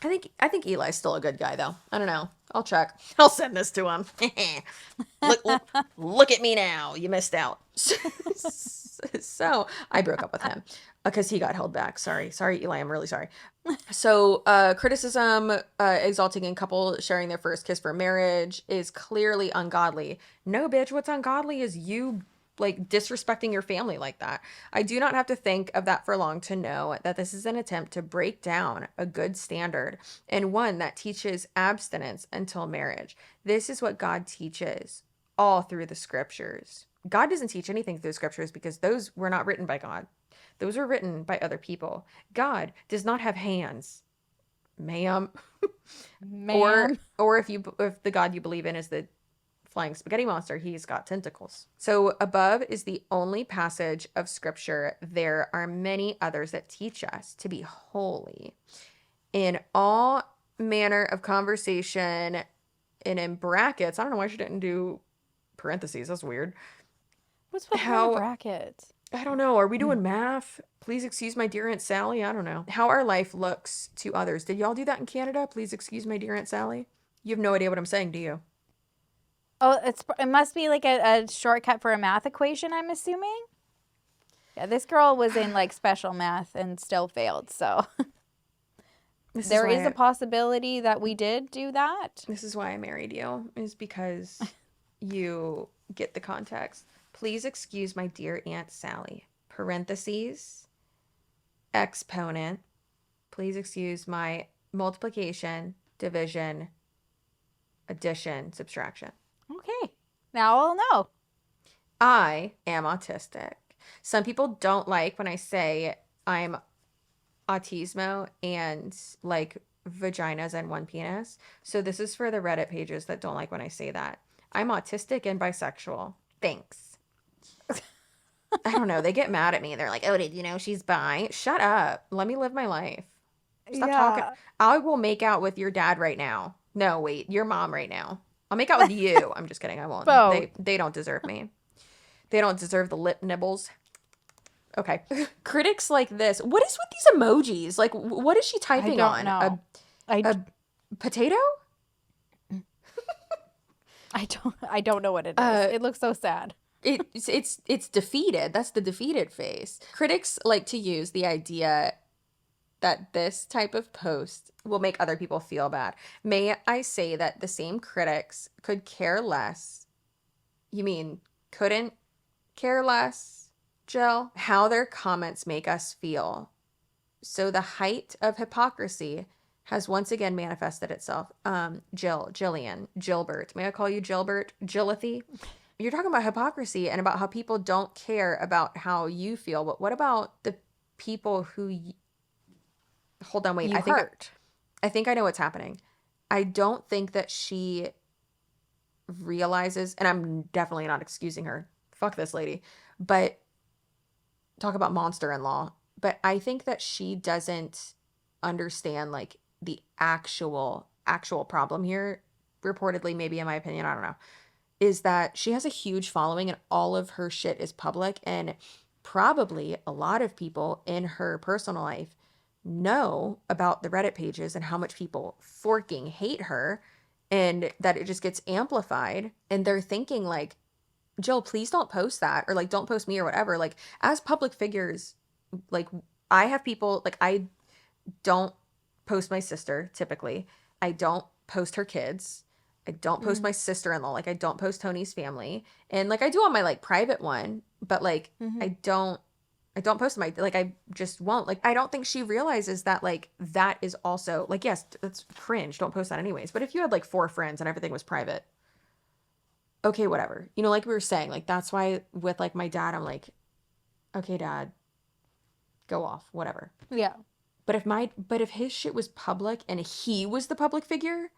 I think Eli's still a good guy though. I don't know. I'll check. I'll send this to him. Look at me now. You missed out. So I broke up with him because he got held back. Sorry, Eli. I'm really sorry. So criticism exalting a couple sharing their first kiss for marriage is clearly ungodly. No, bitch. What's ungodly is you like disrespecting your family like that. I do not have to think of that for long to know that this is an attempt to break down a good standard and one that teaches abstinence until marriage. This is what God teaches all through the scriptures. God doesn't teach anything through the scriptures because those were not written by God. Those were written by other people. God does not have hands, ma'am. Or if the God you believe in is the flying spaghetti monster. He's got tentacles. So above is the only passage of scripture. There are many others that teach us to be holy in all manner of conversation. And in brackets, I don't know why she didn't do parentheses. That's weird. What's with the brackets? I don't know. Are we doing math? Please excuse my dear Aunt Sally. I don't know. How our life looks to others. Did y'all do that in Canada? Please excuse my dear Aunt Sally. You have no idea what I'm saying, do you? Oh, it must be like a shortcut for a math equation, I'm assuming. Yeah, this girl was in like special math and still failed, so there is a possibility that we did do that. This is why I married you, is because you get the context. Please excuse my dear Aunt Sally. Parentheses, exponent. Please excuse my multiplication, division, addition, subtraction. Okay, now I'll know. I am autistic. Some people don't like when I say I'm autismo and like vaginas and one penis. So this is for the Reddit pages that don't like when I say that. I'm autistic and bisexual. Thanks. I don't know. They get mad at me. They're like, oh, did you know she's bi? Shut up. Let me live my life. Stop talking. I will make out with your dad right now. No, wait. Your mom right now. I'll make out with you. I'm just kidding. I won't. They don't deserve me. They don't deserve the lip nibbles. Okay. Critics like this. What is with these emojis? Like, what is she typing on? Know. A potato? I don't know what it is. It looks so sad. It's defeated. That's the defeated face. Critics like to use the idea that this type of post will make other people feel bad. May I say that the same critics could care less. You mean couldn't care less, Jill? How their comments make us feel. So the height of hypocrisy has once again manifested itself. Jillian, Gilbert. May I call you Gilbert? Jillathy? You're talking about hypocrisy and about how people don't care about how you feel. But what about the people who... Hold on, wait. I think I know what's happening. I don't think that she realizes, and I'm definitely not excusing her. Fuck this lady. But talk about monster-in-law. But I think that she doesn't understand like the actual problem here. Reportedly, maybe in my opinion, I don't know, is that she has a huge following and all of her shit is public, and probably a lot of people in her personal life know about the Reddit pages and how much people forking hate her, and that it just gets amplified, and they're thinking like, Jill, please don't post that, or like don't post me or whatever. Like as public figures, like I have people, like I don't post my sister typically. I don't post her kids. I don't post my sister-in-law. Like I don't post Tony's family. And like I do on my like private one, but like I don't post my, like I just won't. Like I don't think she realizes that like that is also like, yes, that's cringe. Don't post that anyways. But if you had like 4 friends and everything was private, okay, whatever. You know, like we were saying, like that's why with like my dad, I'm like, okay, dad, go off, whatever. Yeah. But if his shit was public and he was the public figure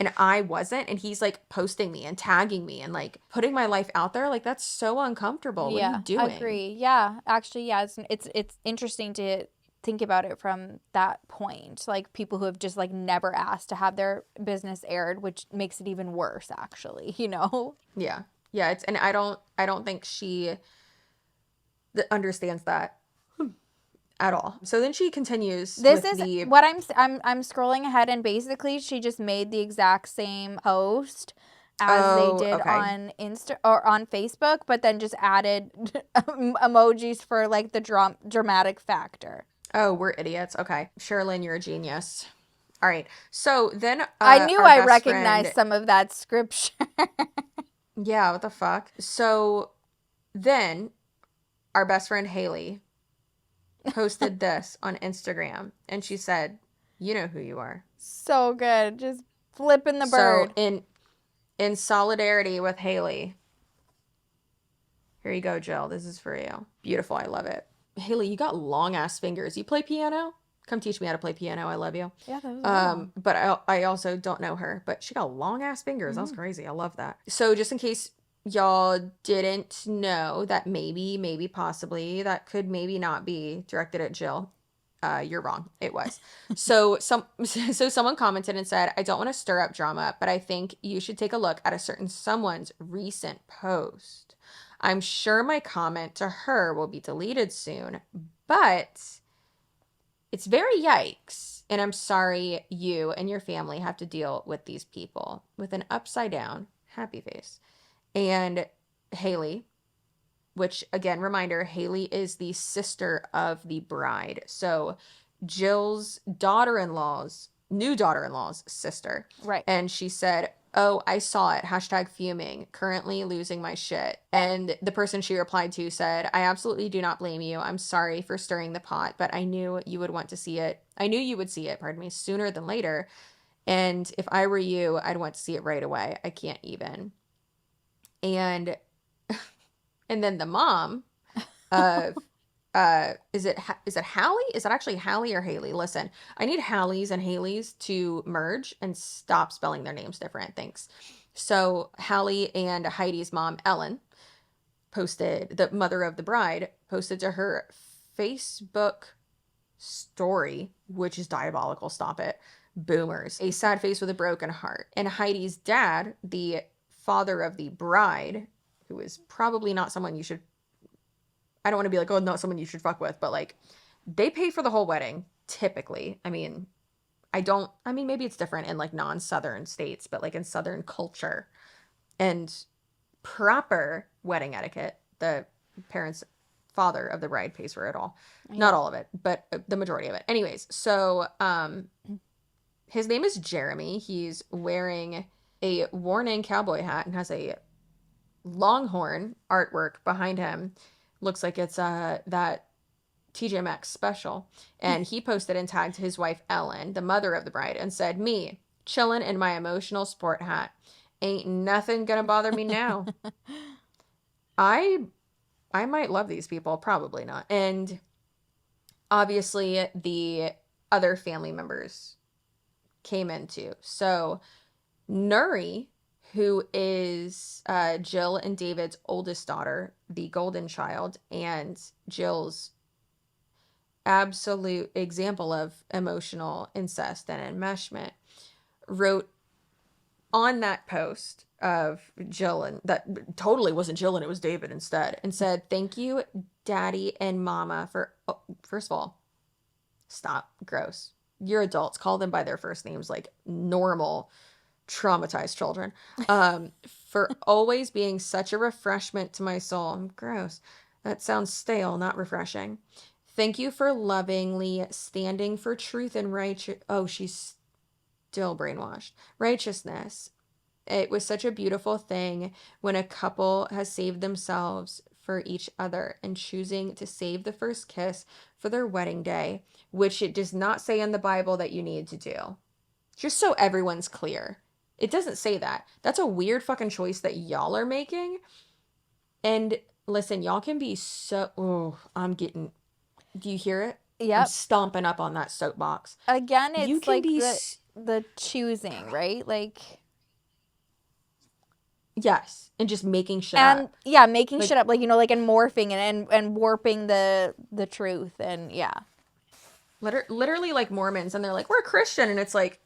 and I wasn't, and he's like posting me and tagging me and like putting my life out there, like that's so uncomfortable. What are you doing? I agree. Yeah, actually, yeah, it's interesting to think about it from that point. Like people who have just like never asked to have their business aired, which makes it even worse, actually. You know? Yeah. It's, and I don't think she understands that at all. So then she continues. This is what I'm scrolling ahead, and basically she just made the exact same post as they did on Insta or on Facebook, but then just added emojis for like the dramatic factor. Oh, we're idiots. Okay, Sherilyn, you're a genius. All right. So then I knew I recognized some of that scripture. Yeah. What the fuck? So then our best friend Haley posted this on Instagram, and she said, "You know who you are." So good, just flipping the bird. So in solidarity with Haley, here you go, Jill. This is for you. Beautiful. I love it. Haley, you got long ass fingers. You play piano? Come teach me how to play piano. I love you. Yeah, that was But I also don't know her. But she got long ass fingers. That's crazy. I love that. So just in case y'all didn't know that maybe, possibly that could maybe not be directed at Jill. You're wrong. It was. So someone commented and said, I don't want to stir up drama, but I think you should take a look at a certain someone's recent post. I'm sure my comment to her will be deleted soon, but it's very yikes. And I'm sorry you and your family have to deal with these people with an upside down happy face. And Haley, which again, reminder, Haley is the sister of the bride. So Jill's new daughter-in-law's sister. Right. And she said, oh, I saw it. #fuming. Currently losing my shit. And the person she replied to said, I absolutely do not blame you. I'm sorry for stirring the pot, but I knew you would see it, sooner than later. And if I were you, I'd want to see it right away. I can't even. And then the mom of is it Hallie? Is it actually Hallie or Haley? Listen, I need Hallies and Haleys to merge and stop spelling their names different. Thanks. So Hallie and Heidi's mom, Ellen, the mother of the bride, posted to her Facebook story, which is diabolical. Stop it. Boomers. A sad face with a broken heart. And Heidi's dad, the father of the bride, who is probably not someone you should, I don't want to be like, oh, not someone you should fuck with, but like, they pay for the whole wedding, typically. I mean, maybe it's different in like non-Southern states, but like in Southern culture and proper wedding etiquette, the father of the bride pays for it all. Yeah. Not all of it, but the majority of it. Anyways, so his name is Jeremy. He's wearing a worn-in cowboy hat and has a Longhorn artwork behind him. Looks like it's that TJ Maxx special. And he posted and tagged his wife Ellen, the mother of the bride, and said, me, chillin' in my emotional sport hat. Ain't nothing gonna bother me now. I might love these people, probably not. And obviously the other family members came in too. So Nuri, who is Jill and David's oldest daughter, the golden child, and Jill's absolute example of emotional incest and enmeshment, wrote on that post of Jill, and that totally wasn't Jill and it was David instead, and said, thank you, Daddy and Mama, for, first of all, stop, gross. You're adults, call them by their first names like normal traumatized children, for always being such a refreshment to my soul. Gross. That sounds stale, not refreshing. Thank you for lovingly standing for truth and she's still brainwashed. Righteousness. It was such a beautiful thing when a couple has saved themselves for each other and choosing to save the first kiss for their wedding day, which it does not say in the Bible that you need to do. Just so everyone's clear. It doesn't say that. That's a weird fucking choice that y'all are making. And listen, y'all can be so... do you hear it? Yep. I'm stomping up on that soapbox. Again, it's like the choosing, right? Like... Yes. And just making shit up. Yeah, making shit up. Like, like and morphing and warping the truth. And yeah. Literally like Mormons. And they're like, we're Christian. And it's like,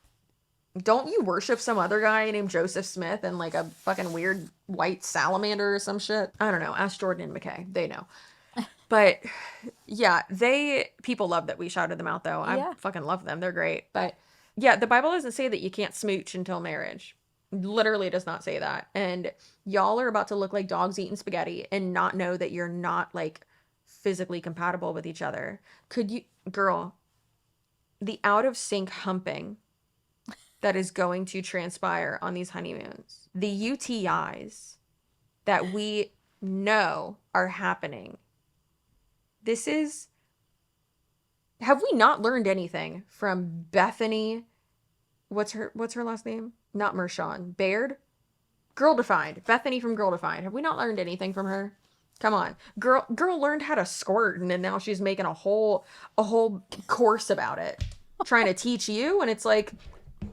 don't you worship some other guy named Joseph Smith and like a fucking weird white salamander or some shit? I don't know. Ask Jordan and McKay. They know. But yeah, people love that we shouted them out though. I fucking love them. They're great. But yeah, the Bible doesn't say that you can't smooch until marriage. Literally does not say that. And y'all are about to look like dogs eating spaghetti and not know that you're not like physically compatible with each other. Girl, the out of sync humping that is going to transpire on these honeymoons, the UTIs that we know are happening. Have we not learned anything from Bethany? What's her last name? Not Mershon. Baird? Girl Defined. Bethany from Girl Defined. Have we not learned anything from her? Come on. Girl learned how to squirt, and then now she's making a whole course about it. Trying to teach you, and it's like,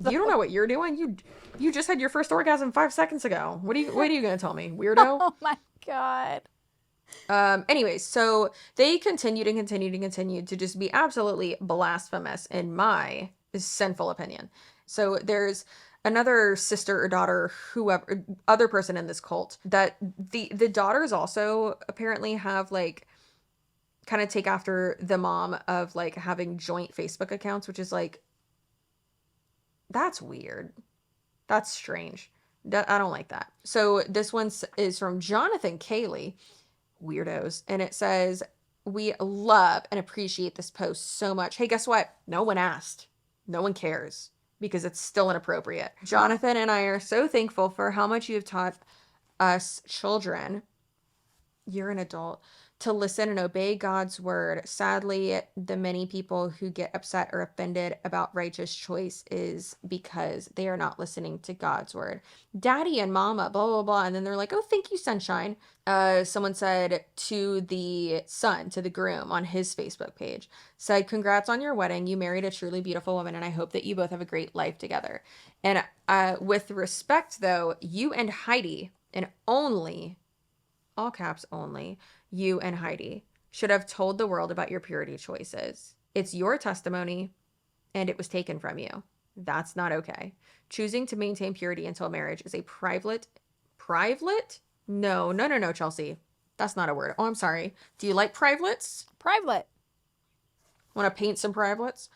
you don't know what you're doing. You just had your first orgasm 5 seconds ago. What are you going to tell me, weirdo? Oh my God. Anyways, so they continued to just be absolutely blasphemous in my sinful opinion. So there's another sister or daughter, whoever, other person in this cult, that the daughters also apparently have like kind of take after the mom of like having joint Facebook accounts, which is like, that's weird. That's strange. I don't like that. So this one is from Jonathan Cayley, weirdos, and it says, we love and appreciate this post so much. Hey, guess what? No one asked. No one cares because it's still inappropriate. Jonathan and I are so thankful for how much you have taught us children. You're an adult. To listen and obey God's word. Sadly, the many people who get upset or offended about righteous choice is because they are not listening to God's word. Daddy and mama, blah, blah, blah. And then they're like, oh, thank you, sunshine. Someone said to the son, to the groom on his Facebook page, said, congrats on your wedding. You married a truly beautiful woman, and I hope that you both have a great life together. And with respect, though, you and Heidi, and only, all caps only, you and Heidi should have told the world about your purity choices. It's your testimony, and it was taken from you. That's not okay. Choosing to maintain purity until marriage is a private? No, Chelsea. That's not a word. Oh, I'm sorry. Do you like privates? Private. Want to paint some privates?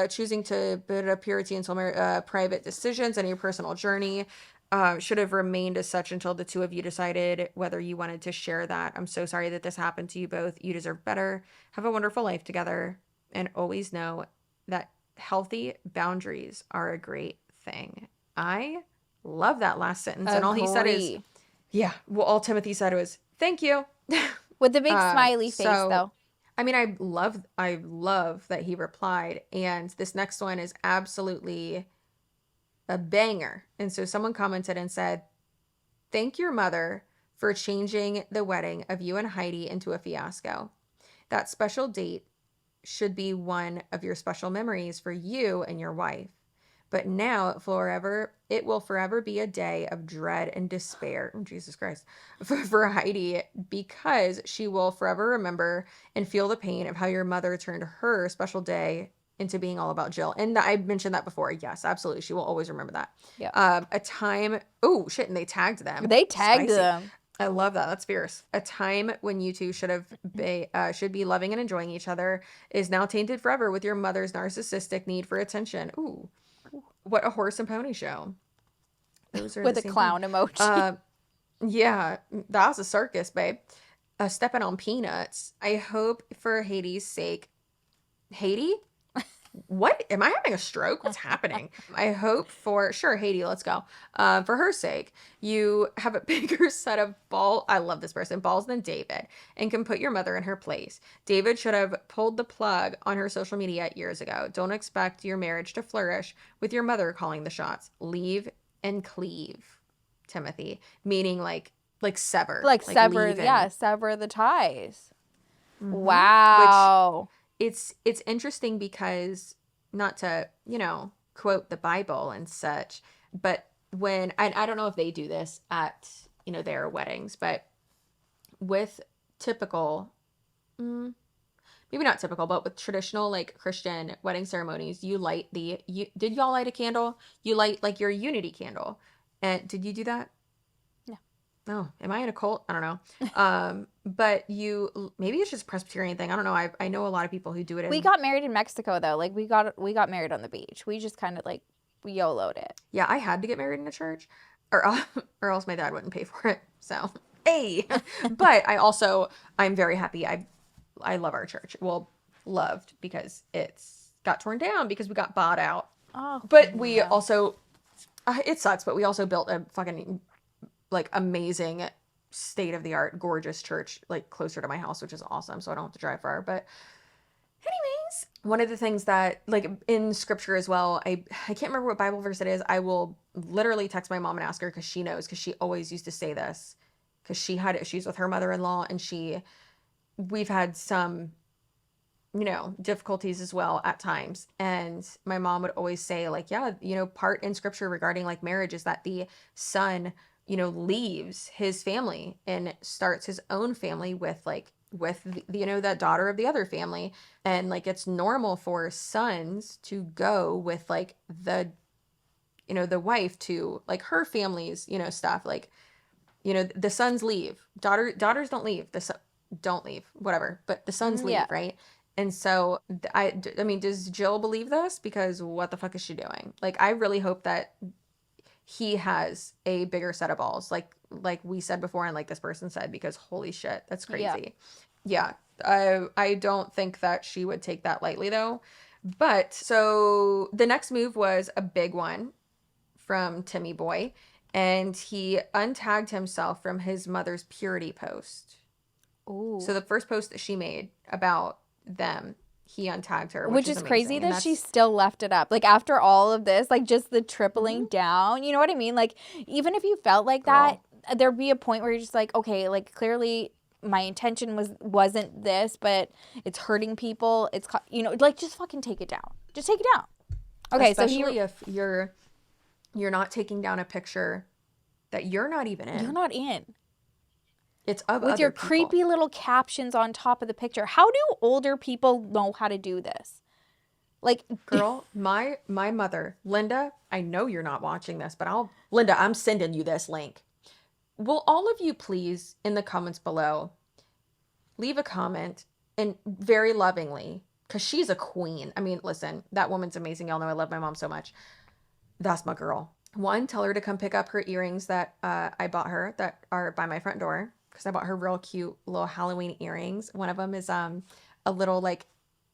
Choosing to build up purity until private decisions and your personal journey. Should have remained as such until the two of you decided whether you wanted to share that. I'm so sorry that this happened to you both. You deserve better. Have a wonderful life together. And always know that healthy boundaries are a great thing. I love that last sentence. And all he said is, yeah, well, all Timothy said was, thank you. With the big smiley face, though. I mean, I love that he replied. And this next one is absolutely a banger. And so someone commented and said, thank your mother for changing the wedding of you and Heidi into a fiasco. That special date should be one of your special memories for you and your wife. But now it will forever be a day of dread and despair. Oh, Jesus Christ. For Heidi, because she will forever remember and feel the pain of how your mother turned her special day into being all about Jill. And I mentioned that before. Yes, absolutely. She will always remember that. Yeah. A time. Oh, shit. And they tagged them. They tagged Spicy. them. I love that. That's fierce. A time when you two should be loving and enjoying each other is now tainted forever with your mother's narcissistic need for attention. Ooh. What a horse and pony show. Those are with the a same clown thing. emoji. Yeah, that was a circus, babe. Stepping on peanuts. I hope for Heidi's sake. Heidi? What? Am I having a stroke? What's happening? I hope sure, Heidi, let's go. For her sake, you have a bigger set of I love this person, balls than David, and can put your mother in her place. David should have pulled the plug on her social media years ago. Don't expect your marriage to flourish with your mother calling the shots. Leave and cleave, Timothy, meaning like sever. Like sever, sever the ties. Mm-hmm. Wow. It's interesting because, not to, quote the Bible and such, but when, I don't know if they do this at, their weddings, but with typical, maybe not typical, but with traditional like Christian wedding ceremonies, did y'all light a candle? You light like your unity candle. And did you do that? Oh, am I in a cult? I don't know. But maybe it's just a Presbyterian thing. I don't know. I know a lot of people who do it. We got married in Mexico though. Like we got married on the beach. We just kind of like YOLO'd it. Yeah, I had to get married in a church, or else my dad wouldn't pay for it. So hey, but I'm very happy. I love our church. Well, loved because it's got torn down because we got bought out. Oh, but we also, it sucks. But we also built a fucking like amazing state-of-the-art gorgeous church like closer to my house, which is awesome, so I don't have to drive far. But anyways, one of the things that like in scripture as well, I can't remember what Bible verse it is. I will literally text my mom and ask her because she knows, because she always used to say this. because she had issues with her mother-in-law, and we've had some, difficulties as well at times. And my mom would always say, like, yeah, part in scripture regarding like marriage is that the son, leaves his family and starts his own family with that daughter of the other family. And like, it's normal for sons to go with like the wife to like her family's, stuff. Like, the sons leave, daughters don't leave, don't leave, whatever, but the sons leave, Yeah. right? And so I mean, does Jill believe this? Because what the fuck is she doing? Like, I really hope that he has a bigger set of balls, like we said before, and like this person said, because holy shit, that's crazy. Yeah. I don't think that she would take that lightly though. But so the next move was a big one from Timmy Boy, and he untagged himself from his mother's purity post. Ooh. So the first post that she made about them, he untagged her, which is amazing. crazy And that she still left it up. Like, after all of this, like, just the tripling down, you know what I mean? Like, even if you felt like that, there'd be a point where you're just like, okay, like, clearly my intention wasn't this, but it's hurting people. It's, like, just fucking take it down. Just take it down. Okay, especially if you're not taking down a picture that you're not even in. You're not in. It's of with other your people. creepy little captions on top of the picture. How do older people know how to do this? Like, girl, my mother, Linda, I know you're not watching this, but Linda, I'm sending you this link. Will all of you please, in the comments below, leave a comment, and very lovingly, because she's a queen. I mean, listen, that woman's amazing. Y'all know I love my mom so much. That's my girl. One, tell her to come pick up her earrings that I bought her that are by my front door, because I bought her real cute little Halloween earrings. One of them is a little like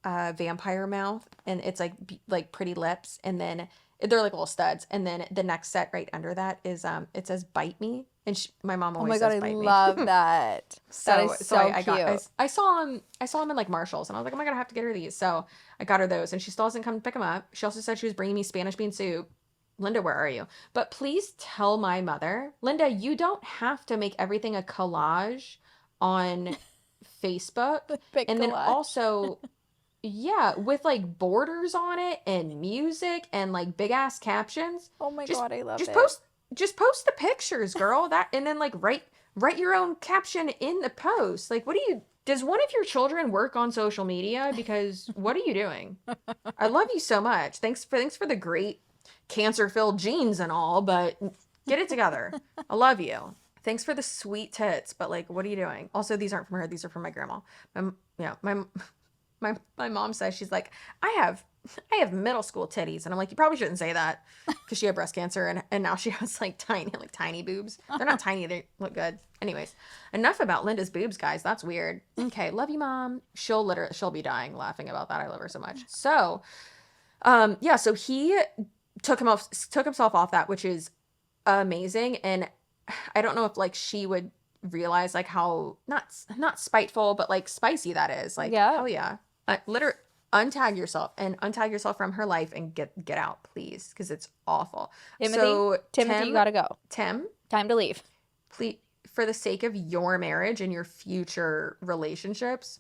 vampire mouth, and it's like pretty lips, and then they're like little studs. And then the next set right under that is it says "Bite Me," and my mom always says "Bite Me." I love that. That is so cute. I saw him in like Marshalls, and I was like, oh my god, I have to get her these. So I got her those, and she still hasn't come to pick them up. She also said she was bringing me Spanish bean soup. Linda, where are you? But please tell my mother, Linda, you don't have to make everything a collage on Facebook. And then also, yeah, with like borders on it and music and like big ass captions. Oh my god, I love it. Just post the pictures, girl. And then like write your own caption in the post. Like, does one of your children work on social media? Because what are you doing? I love you so much. Thanks for the great cancer-filled genes and all, but get it together. I love you. Thanks for the sweet tits, but like, what are you doing? Also, these aren't from her. These are from my grandma. My mom says, she's like, I have middle school titties, and I'm like, you probably shouldn't say that, because she had breast cancer, and now she has like tiny boobs. They're not tiny. They look good. Anyways, enough about Linda's boobs, guys. That's weird. Okay, love you, mom. She'll be dying laughing about that. I love her so much. So, so he took himself off that, which is amazing. And I don't know if like she would realize like how not spiteful, but like spicy that is. Like, hell yeah. Literally untag yourself from her life and get out, please, because it's awful. Timothy, you gotta go. Tim, time to leave. Please, for the sake of your marriage and your future relationships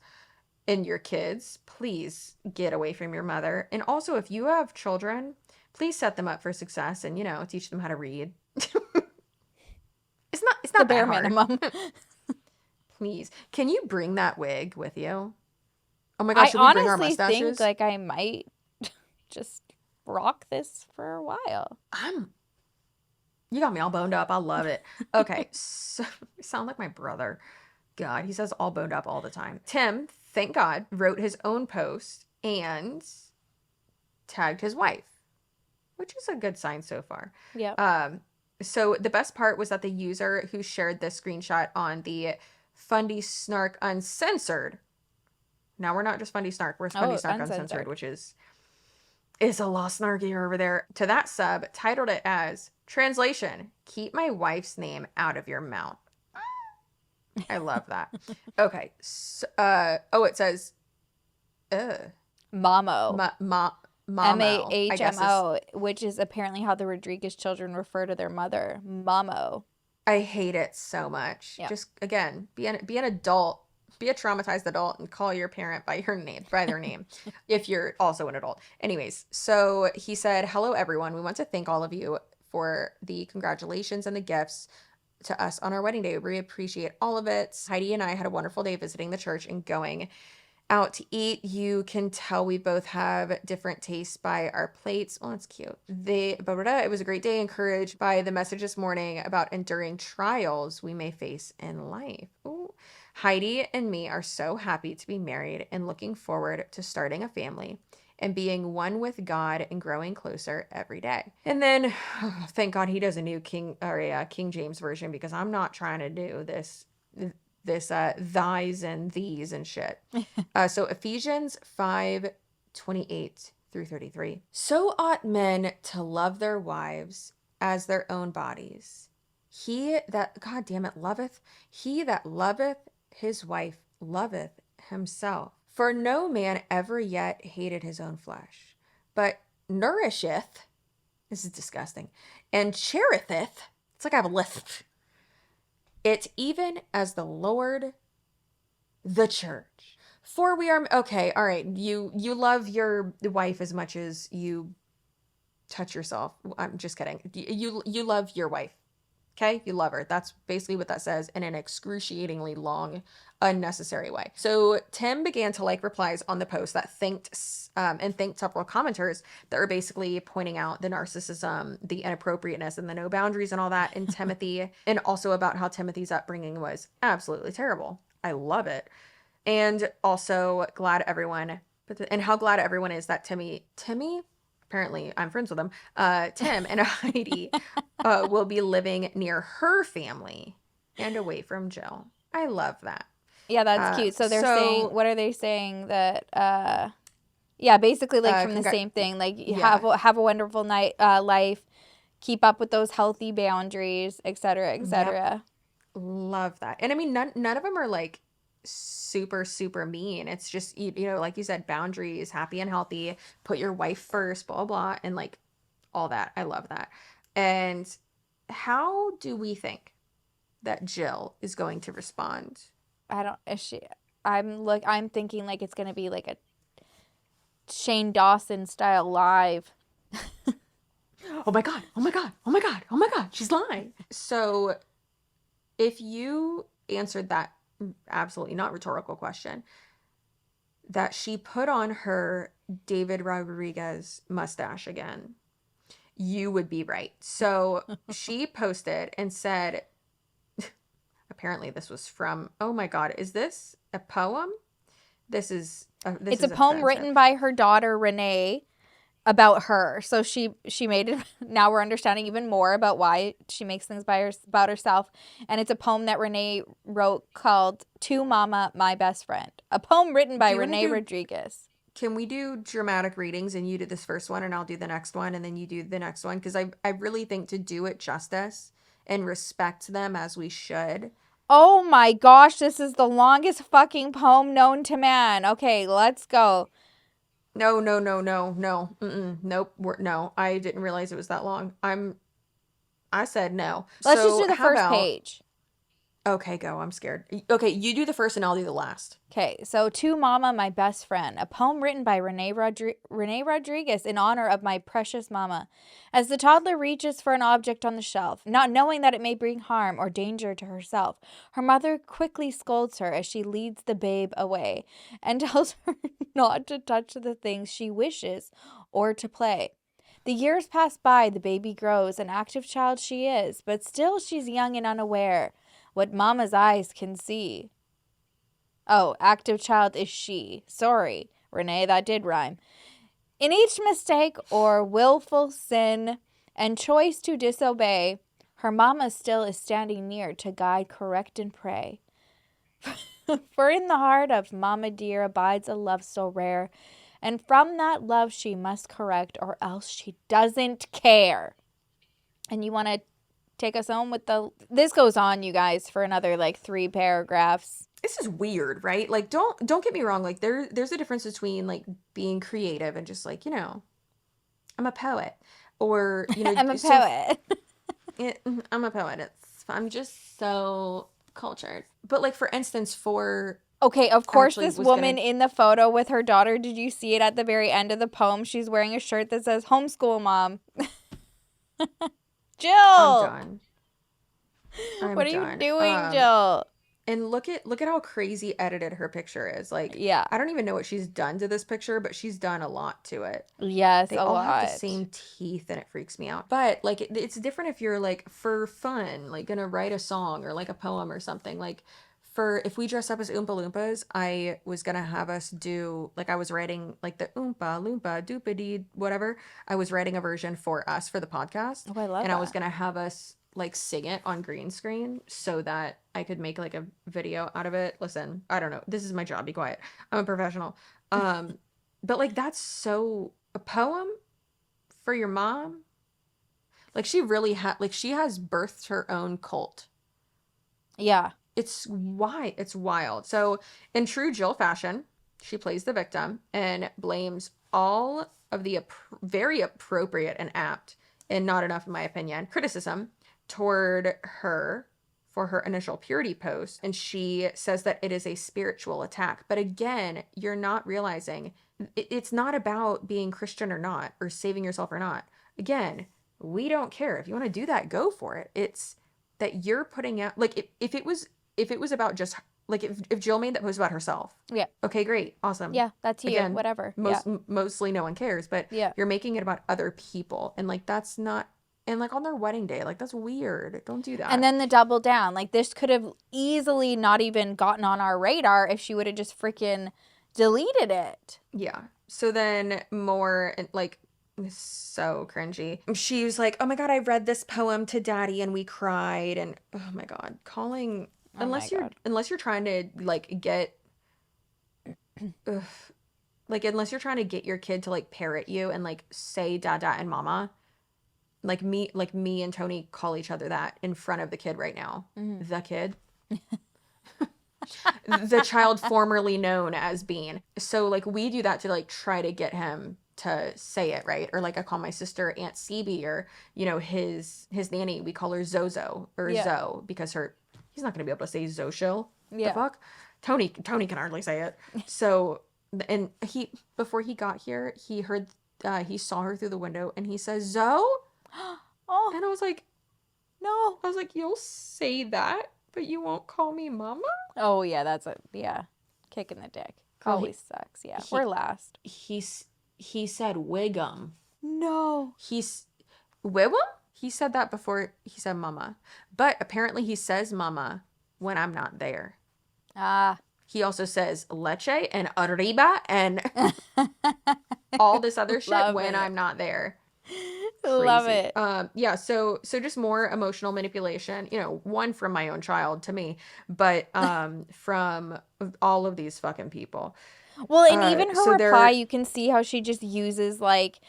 and your kids, please get away from your mother. And also, if you have children, please set them up for success and, teach them how to read. It's not the bare minimum. Please. Can you bring that wig with you? Oh my gosh, should we bring our mustaches? I honestly think like I might just rock this for a while. You got me all boned up. I love it. Okay, so you sound like my brother. God, he says all boned up all the time. Tim, thank God, wrote his own post and tagged his wife, which is a good sign so far. Yeah. So the best part was that the user who shared this screenshot on the Fundie Snark Uncensored. Now we're not just Fundie Snark, we're Fundie Snark Uncensored, which is a lot snarkier over there. To that sub, titled it as translation: "Keep my wife's name out of your mouth." I love that. Okay. So, it says, Mamo. Mamo. MAHMO, which is apparently how the Rodriguez children refer to their mother. Mamo. I hate it so much. Yep. Just again, be an adult, be a traumatized adult, and call your parent by their name, if you're also an adult. Anyways, so he said, "Hello, everyone. We want to thank all of you for the congratulations and the gifts to us on our wedding day. We appreciate all of it. Heidi and I had a wonderful day visiting the church and going out to eat. You can tell we both have different tastes by our plates." Oh, that's cute. It was a great day, encouraged by the message this morning about enduring trials we may face in life. Ooh. Heidi and me are so happy to be married and looking forward to starting a family and being one with God and growing closer every day. And then, thank God he does a new King James version, because I'm not trying to do this thys and these and shit. So Ephesians 5:28 through 33. So ought men to love their wives as their own bodies. He that loveth his wife loveth himself. For no man ever yet hated his own flesh, but nourisheth, this is disgusting, and cherisheth, it's like I have a lisp, it, even as the Lord the church. For we are, okay, all right, you love your wife as much as you touch yourself. I'm just kidding. You love your wife. Okay, you love her. That's basically what that says, in an excruciatingly long, unnecessary way. So Tim began to like replies on the post that thanked several commenters that were basically pointing out the narcissism, the inappropriateness, and the no boundaries and all that in Timothy, and also about how Timothy's upbringing was absolutely terrible. I love it. And also how glad everyone is that Timmy, apparently I'm friends with him, Tim and Heidi will be living near her family and away from Jill. I love that. Yeah, that's cute. So they're saying, what are they saying? That, basically like from the same thing, like have a wonderful life, keep up with those healthy boundaries, et cetera, et cetera. Yep. Love that. And I mean, none of them are like super, super mean. It's just, you know, like you said, boundaries, happy and healthy, put your wife first, blah, blah, and like all that. I love that. And how do we think that Jill is going to respond? I'm thinking like it's going to be like a Shane Dawson style live. Oh my God. Oh my God. Oh my God. Oh my God. She's lying. So if you answered that absolutely not rhetorical question, that she put on her David Rodriguez mustache again, you would be right. So she posted and said, apparently this was from, oh my God, is this a poem? It's a poem written by her daughter Renee about her. So she made it. Now we're understanding even more about why she makes things about herself. And it's a poem that Renee wrote called To Mama, My Best Friend. A poem written by Renee Rodriguez. Can we do dramatic readings, and you do this first one and I'll do the next one and then you do the next one? Because I really think to do it justice and respect them as we should. Oh my gosh, this is the longest fucking poem known to man. Okay, let's go. No. Nope. No, I didn't realize it was that long. I said no. Let's just do the first page. Okay, go. I'm scared. Okay, you do the first and I'll do the last. Okay, so To Mama, My Best Friend, a poem written by Renee Rodriguez in honor of my precious mama. As the toddler reaches for an object on the shelf, not knowing that it may bring harm or danger to herself, her mother quickly scolds her as she leads the babe away and tells her not to touch the things she wishes or to play. The years pass by, the baby grows, an active child she is, but still she's young and unaware what mama's eyes can see. Oh, active child is she. Sorry, Renee, that did rhyme. In each mistake or willful sin and choice to disobey, her mama still is standing near to guide, correct, and pray. For in the heart of mama dear abides a love so rare, and from that love she must correct, or else she doesn't care. And you want to take us home with this goes on, you guys, for another like 3 paragraphs. This is weird, right? Like, don't get me wrong. Like, there's a difference between like being creative and just like, you know, I'm a poet, or you know, I'm a poet. I'm a poet. It's I'm just so cultured. But like, for instance, for Okay, of course, actually this was woman gonna- in the photo with her daughter, did you see it at the very end of the poem? She's wearing a shirt that says homeschool mom. Jill! I'm done. What are you doing, Jill? And look at how crazy edited her picture is. Like, Yeah. I don't even know what she's done to this picture, but she's done a lot to it. Yes, They a all lot. have the same teeth, and it freaks me out. But like, it's different if you're like for fun, like gonna write a song or like a poem or something. Like, for if we dress up as Oompa Loompas, I was gonna have us do like I was writing like the Oompa Loompa Doopity whatever. I was writing a version for us for the podcast. Oh, I love and I was that. gonna have us like sing it on green screen so that I could make like a video out of it. Listen, I don't know. This is my job. Be quiet. I'm a professional. But like that's so a poem for your mom. Like she really she has birthed her own cult. Yeah. It's wild. So in true Jill fashion, she plays the victim and blames all of the very appropriate and apt, and not enough in my opinion, criticism toward her for her initial purity post. And she says that it is a spiritual attack. But again, you're not realizing it's not about being Christian or not, or saving yourself or not. Again, we don't care. If you want to do that, go for it. It's that you're putting out, like if it was about just like if Jill made that post about herself. Yeah. Okay, great. Awesome. Yeah, that's you. Again, Whatever. Mostly no one cares, but Yeah. you're making it about other people. And like, that's not, and like on their wedding day, like that's weird. Don't do that. And then the double down. Like this could have easily not even gotten on our radar if she would have just freaking deleted it. Yeah. So then more like so cringy. She was like, "Oh my god, I read this poem to Daddy and we cried." And oh my god, calling unless you're trying to like get ugh, like unless you're trying to get your kid to like parrot you and like say dada and mama. Like me and Tony call each other that in front of the kid right now. The kid. The child formerly known as Bean. So like we do that to like try to get him to say it, right? Or like I call my sister Aunt CB, or you know his nanny, we call her Zozo or Zo because he's not gonna be able to say Zoshil. Yeah. The fuck? Tony can hardly say it. So and before he got here, he heard he saw her through the window and he says Zo. Oh. And I was like, No. I was like, you'll say that, but you won't call me mama? Oh, yeah, that's kick in the dick. Oh, Always sucks. Yeah, we're last. He said Wiggum. No. Wiggum? He said that before he said mama. But apparently he says mama when I'm not there. Ah. He also says leche and arriba and all this other shit Love when it. I'm not there. Love Crazy. it. Yeah, so just more emotional manipulation, one from my own child to me, but from all of these fucking people. Well, and even her so reply, you can see how she just uses like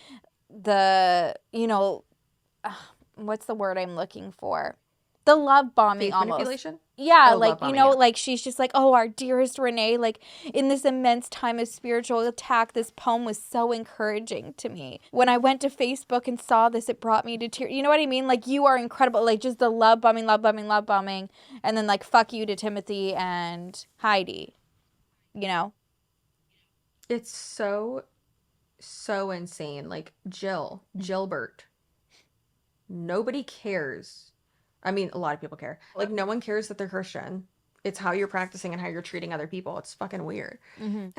the, what's the word I'm looking for? The love bombing Faith almost. manipulation? Yeah, Oh, like, love bombing, yeah. like she's just like, oh, our dearest Renee, like in this immense time of spiritual attack, this poem was so encouraging to me. When I went to Facebook and saw this, it brought me to tears. You know what I mean? Like, you are incredible. Like, just the love bombing, love bombing, love bombing. And then like, fuck you to Timothy and Heidi, It's so insane. Like Gilbert. Nobody cares. I mean, a lot of people care. Like, no one cares that they're Christian. It's how you're practicing and how you're treating other people. It's fucking weird. Mm-hmm.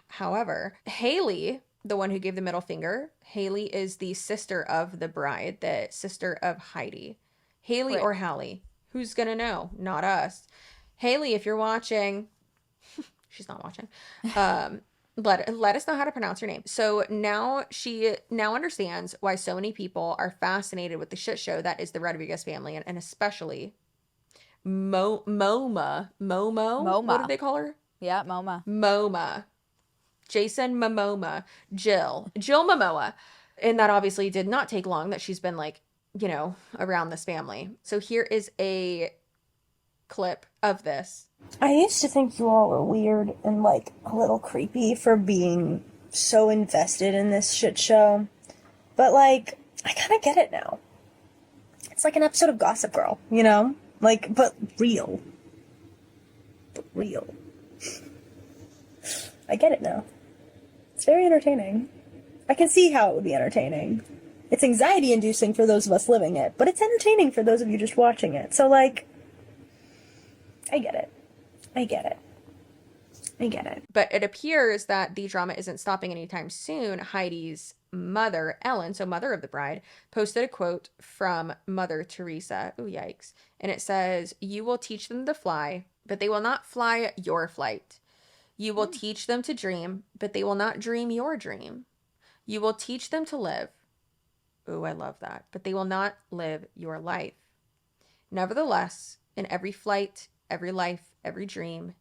However, Haley, the one who gave the middle finger, Haley is the sister of the bride, the sister of Heidi. Haley Right. or Hallie? Who's gonna know? Not us. Haley, if you're watching, she's not watching. Let us know how to pronounce her name. So now she understands why so many people are fascinated with the shit show that is the Rodriguez family, and especially Moma. What did they call her? Yeah, MoMA. Moma. Jason Momoa. Jill Momoa. And that obviously did not take long that she's been like, around this family. So here is a clip of this. I used to think you all were weird and like a little creepy for being so invested in this shit show. But like, I kind of get it now. It's like an episode of Gossip Girl, you know? Like, but real. But real. I get it now. It's very entertaining. I can see how it would be entertaining. It's anxiety-inducing for those of us living it, but it's entertaining for those of you just watching it. So, like, I get it. I get it. I get it. But it appears that the drama isn't stopping anytime soon. Heidi's mother, Ellen, so mother of the bride, posted a quote from Mother Teresa. Ooh, yikes. And it says, "You will teach them to fly, but they will not fly your flight. You will teach them to dream, but they will not dream your dream. You will teach them to live." Ooh, I love that. "But they will not live your life. Nevertheless, in every flight, every life, every dream,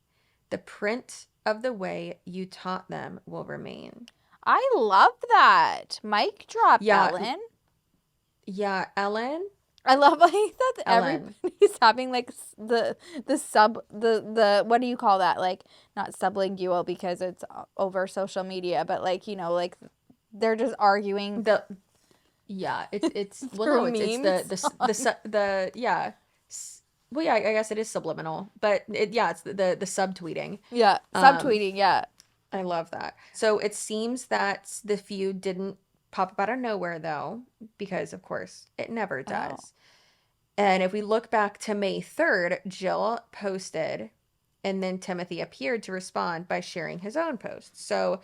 the print of the way you taught them will remain." I love that. Mic drop, Yeah. Ellen. Yeah, Ellen. I love like that Ellen. everybody's having like the what do you call that? Like not sublingual because it's over social media, but like, you know, like they're just arguing. It's well, no, the yeah. Well, yeah, I guess it is subliminal, but it's the subtweeting. Yeah, subtweeting, yeah. I love that. So it seems that the feud didn't pop up out of nowhere, though, because, of course, it never does. Oh. And if we look back to May 3rd, Jill posted, and then Timothy appeared to respond by sharing his own post. So,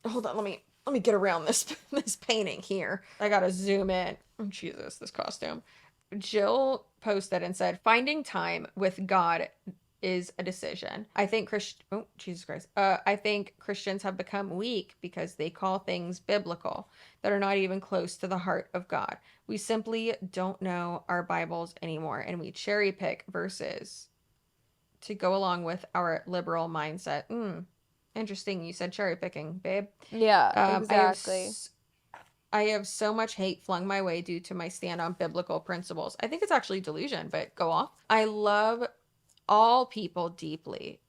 hold on, let me get around this painting here. I gotta zoom in. Oh, Jesus, this costume. Jill posted and said, "Finding time with God is a decision. I think I think Christians have become weak because they call things biblical that are not even close to the heart of God. We simply don't know our Bibles anymore, and we cherry pick verses to go along with our liberal mindset." Interesting. You said cherry picking, babe. Yeah, exactly. I have so much hate flung my way due to my stand on biblical principles. I think it's actually delusion, but go off. "I love all people deeply,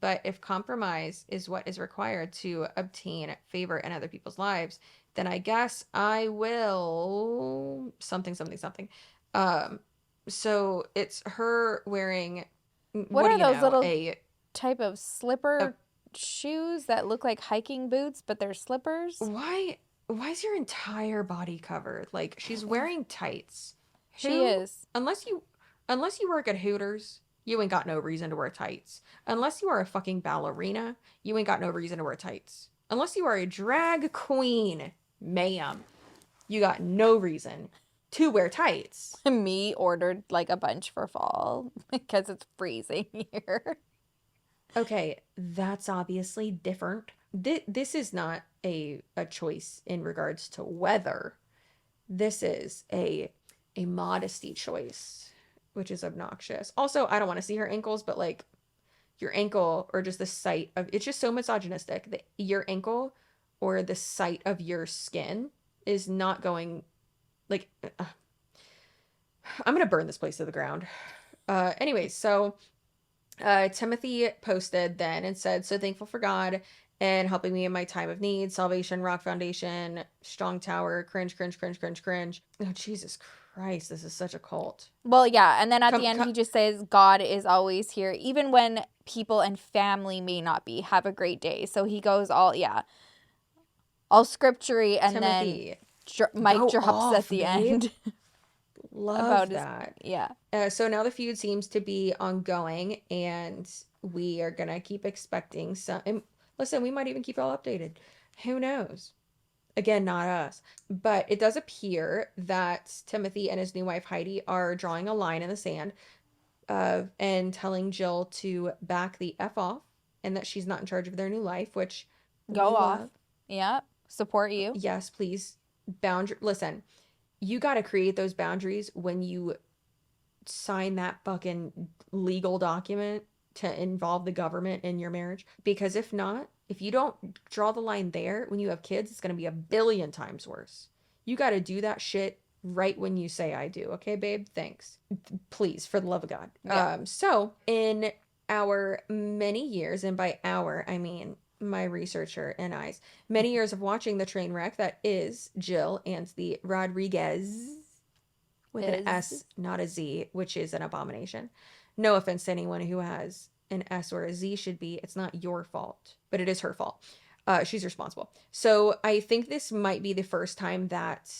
but if compromise is what is required to obtain favor in other people's lives, then I guess I will something. So it's her wearing what are those little type of slipper shoes that look like hiking boots, but they're slippers? Why is your entire body covered? Like, she's wearing tights. She is. Unless you work at Hooters, you ain't got no reason to wear tights. Unless you are a fucking ballerina, you ain't got no reason to wear tights. Unless you are a drag queen, ma'am, you got no reason to wear tights. Me ordered like a bunch for fall because it's freezing here. Okay, that's obviously different. This is not a choice in regards to weather. This is a modesty choice, which is obnoxious. Also, I don't want to see her ankles, but like your ankle or just the sight of it's just so misogynistic that your ankle or the sight of your skin is not going like I'm gonna burn this place to the ground. Anyways, so Timothy posted then and said, "So thankful for God and helping me in my time of need. Salvation, Rock Foundation, Strong Tower, cringe. Oh, Jesus Christ, this is such a cult." Well, yeah, and then at the end he just says, "God is always here, even when people and family may not be. Have a great day." So he goes all scripture-y, and Timothy, then Mike drops at the end. Love that. Yeah. So now the feud seems to be ongoing, and we are gonna keep expecting some. And listen, we might even keep y'all updated. Who knows? Again, not us. But it does appear that Timothy and his new wife Heidi are drawing a line in the sand, and telling Jill to back the F off, and that she's not in charge of their new life. Which go off. Yeah. Support you. Yes, please. Listen. You got to create those boundaries when you sign that fucking legal document to involve the government in your marriage. Because if not, if you don't draw the line there, when you have kids, it's going to be 1,000,000,000 times worse. You got to do that shit right when you say I do. Okay, babe? Thanks. Please, for the love of God. Yeah. So in our many years, and by our, I mean my researcher and I's many years of watching the train wreck that is Jill and the Rodriguez with an S, not a Z, which is an abomination. No offense to anyone who has an S or a Z should be. It's not your fault, but it is her fault. She's responsible. So I think this might be the first time that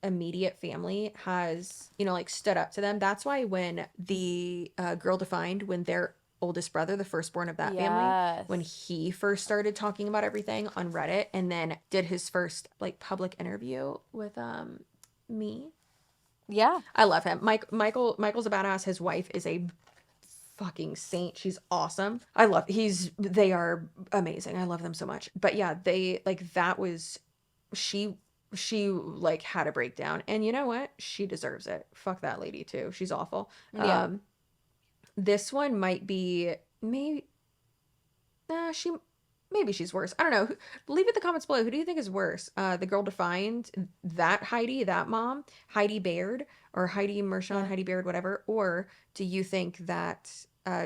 immediate family has, you know, like stood up to them. That's why when the Girl Defined, when their oldest brother, the firstborn of that family, when he first started talking about everything on Reddit and then did his first like public interview with me. Yeah. I love him. Michael's a badass. His wife is a fucking saint. She's awesome. They are amazing. I love them so much. But yeah, they like that was she like had a breakdown, and you know what? She deserves it. Fuck that lady too. She's awful. Yeah. This one might be maybe she's worse. I don't know. Leave it in the comments below. Who do you think is worse? The Girl Defined, that Heidi, that mom, Heidi Baird, or Heidi Mershon, Heidi Baird, whatever? Or do you think that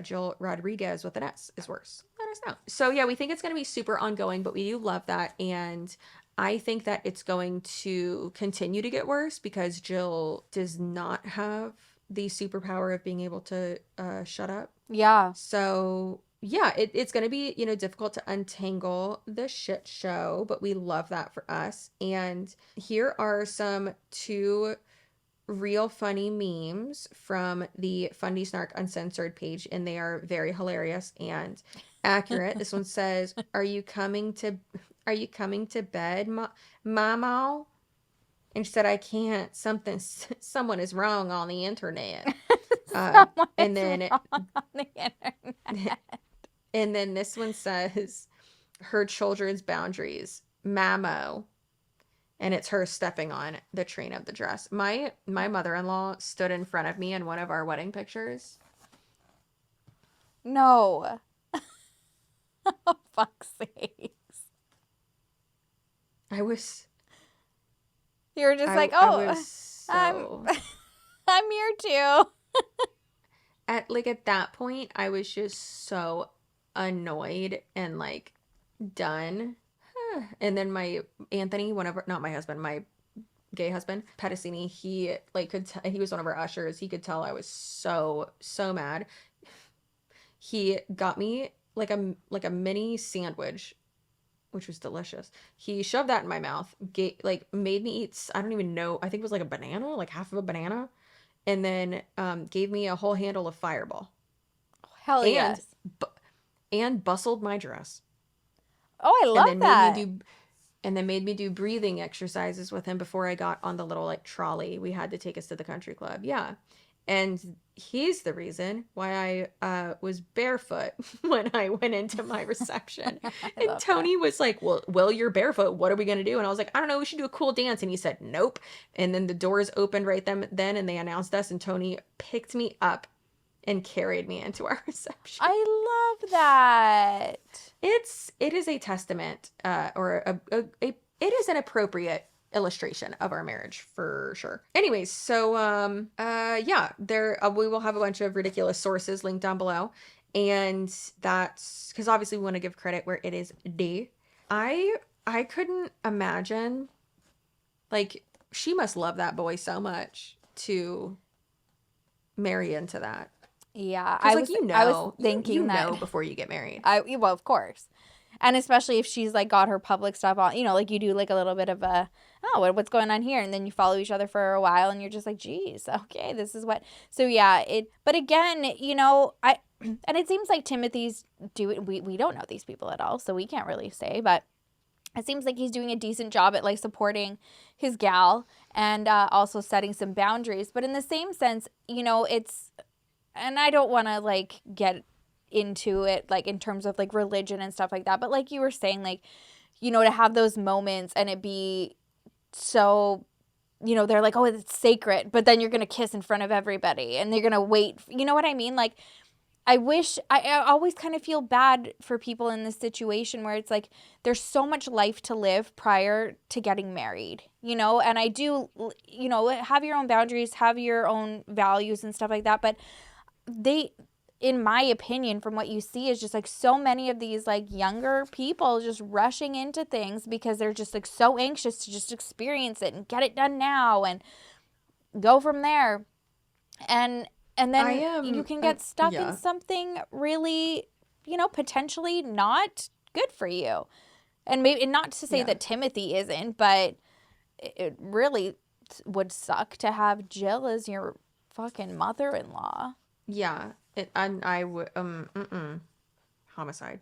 Jill Rodriguez with an S is worse? Let us know. So yeah, we think it's going to be super ongoing, but we do love that. And I think that it's going to continue to get worse because Jill does not have the superpower of being able to shut up. Yeah. So yeah, it's going to be, you know, difficult to untangle the shit show, but we love that for us. And here are some 2 real funny memes from the Fundie Snark Uncensored page, and they are very hilarious and accurate. This one says, Are you coming to bed, Mama? And she said, I can't. Someone is wrong on the internet. And then and then this one says, her children's boundaries, Mamo. And it's her stepping on the train of the dress. My mother-in-law stood in front of me in one of our wedding pictures. No. Oh, fuck's sakes. You were just I'm here too. At that point, I was just so annoyed and like done. And then my Anthony, not my husband, my gay husband, Pedicini, he like he was one of our ushers. He could tell I was so mad. He got me like a mini sandwich, which was delicious. He shoved that in my mouth, made me eat, I don't even know, I think it was like a banana, like half of a banana, and then gave me a whole handle of Fireball. Hell yes. And bustled my dress. Oh, I love that. And then made me do breathing exercises with him before I got on the little like trolley we had to take us to the country club. Yeah. And he's the reason why I was barefoot when I went into my reception. And Tony was like, well, you're barefoot. What are we going to do? And I was like, I don't know. We should do a cool dance. And he said, nope. And then the doors opened right then and they announced us. And Tony picked me up and carried me into our reception. I love that. It is a testament it is an appropriate illustration of our marriage for sure. Anyways, so we will have a bunch of ridiculous sources linked down below, and that's because obviously we want to give credit where it is due. I couldn't imagine, like, she must love that boy so much to marry into that. Yeah, I was thinking that before you get married. Well, of course. And especially if she's like got her public stuff on, you know, like you do like a little bit of what's going on here? And then you follow each other for a while and you're just like, geez, okay, this is what. So yeah, but again, you know, and it seems like Timothy's we don't know these people at all, so we can't really say, but it seems like he's doing a decent job at like supporting his gal and also setting some boundaries. But in the same sense, you know, and I don't want to like get into it like in terms of like religion and stuff like that, but like you were saying, like, you know, to have those moments and it be so, you know, they're like, oh, it's sacred, but then you're gonna kiss in front of everybody and they're gonna wait, you know what I mean? Like, I always kind of feel bad for people in this situation where it's like there's so much life to live prior to getting married, you know. And I do, you know, have your own boundaries, have your own values and stuff like that, but in my opinion, from what you see, is just like so many of these like younger people just rushing into things because they're just like so anxious to just experience it and get it done now. And go from there. And then you can get stuck yeah. in something really, potentially not good for you. And maybe, and not to say Yeah. that Timothy isn't, but it really would suck to have Jill as your fucking mother-in-law. Yeah. I would homicide.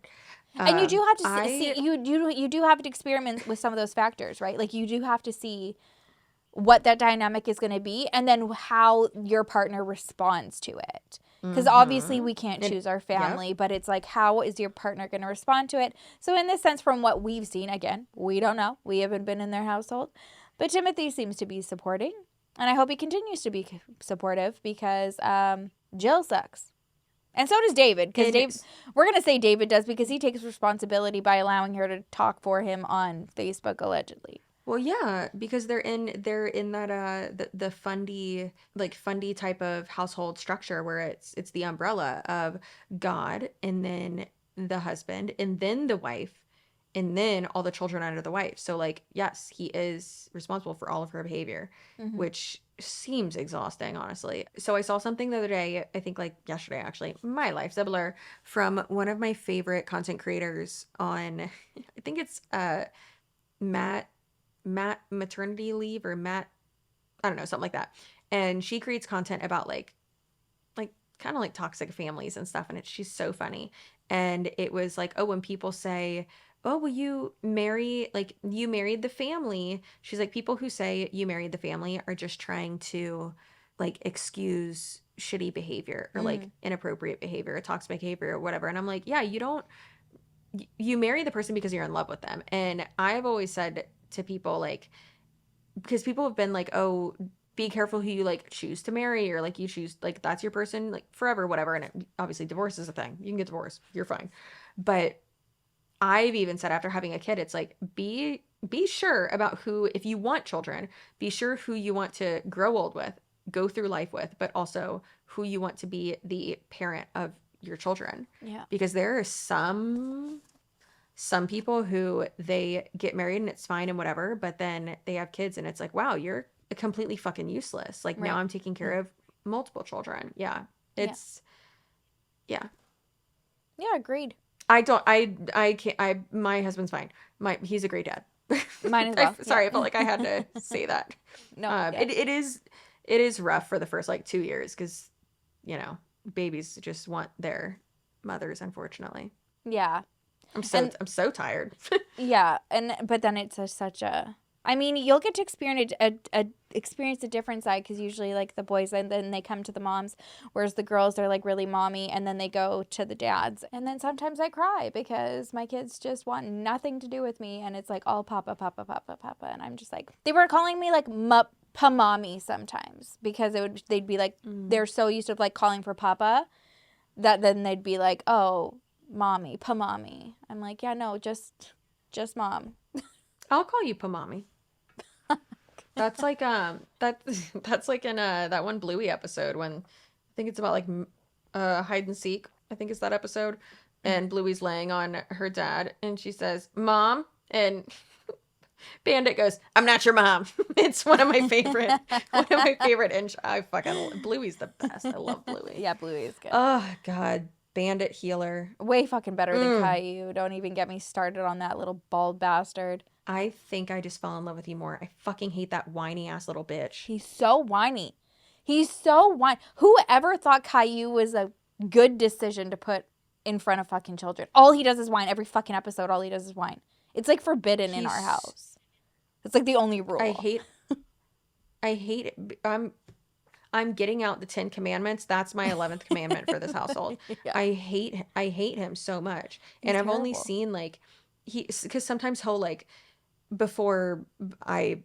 And you do have to I- see you do have to experiment with some of those factors, right? Like you do have to see what that dynamic is going to be, and then how your partner responds to it. Because obviously we can't choose our family, but it's like, how is your partner going to respond to it? So in this sense, from what we've seen, again, we don't know. We haven't been in their household. But Timothy seems to be supporting. And I hope he continues to be supportive because Jill sucks. And so does David. Because we're going to say David does because he takes responsibility by allowing her to talk for him on Facebook, allegedly. Well, yeah, because they're in that the Fundie type of household structure where it's the umbrella of God and then the husband and then the wife and then all the children under the wife. So like, yes, he is responsible for all of her behavior, which seems exhausting, honestly. So I saw something the other day, I think like yesterday actually, my life's a blur, from one of my favorite content creators on, I think it's Matt maternity leave or Matt, I don't know, something like that. And she creates content about like kind of like toxic families and stuff. And she's so funny. And it was like, oh, when people say, oh, well, you married the family. She's like, people who say you married the family are just trying to like excuse shitty behavior or like inappropriate behavior or toxic behavior or whatever. And I'm like, yeah, you marry the person because you're in love with them. And I've always said to people, like, because people have been like, oh, be careful who you like choose to marry, or like you choose, like, that's your person like forever, whatever. And obviously divorce is a thing. You can get divorced, you're fine. But I've even said after having a kid, it's like, be sure about who, if you want children, be sure who you want to grow old with, go through life with, but also who you want to be the parent of your children. Yeah. Because there are some people who they get married and it's fine and whatever, but then they have kids and it's like, wow, you're completely fucking useless. Like now I'm taking care of multiple children. Yeah. It's yeah. Yeah, agreed. I can't, my husband's fine. He's a great dad. Mine as well. Sorry, I felt like I had to say that. No. It is rough for the first like 2 years because, babies just want their mothers, unfortunately. Yeah. I'm so tired. Yeah, but then it's such a. I mean, you'll get to experience a different side because usually like the boys and then they come to the moms, whereas the girls are like really mommy and then they go to the dads. And then sometimes I cry because my kids just want nothing to do with me and it's like all papa, papa, papa, papa, and I'm just like, they were calling me like pa-mommy sometimes because they'd be like they're so used to like calling for papa that then they'd be like, oh, mommy, pa-mommy. I'm like, yeah, no, just mom. I'll call you Pamami. That's like that's like in that one Bluey episode when I think it's about like hide and seek. I think it's that episode, and Bluey's laying on her dad, and she says, "Mom," and Bandit goes, "I'm not your mom." It's one of my favorite, and I fucking Bluey's the best. I love Bluey. Yeah, Bluey is good. Oh God. Bandit healer. Way fucking better than Caillou. Don't even get me started on that little bald bastard. I think I just fell in love with you more. I fucking hate that whiny ass little bitch. He's so whiny. Whoever thought Caillou was a good decision to put in front of fucking children? All he does is whine. Every fucking episode, all he does is whine. It's like forbidden in our house. It's like the only rule. I hate it. I'm getting out the 10 commandments. That's my 11th commandment for this household. Yeah. I hate him so much. And I've only seen like because sometimes he'll like, before I,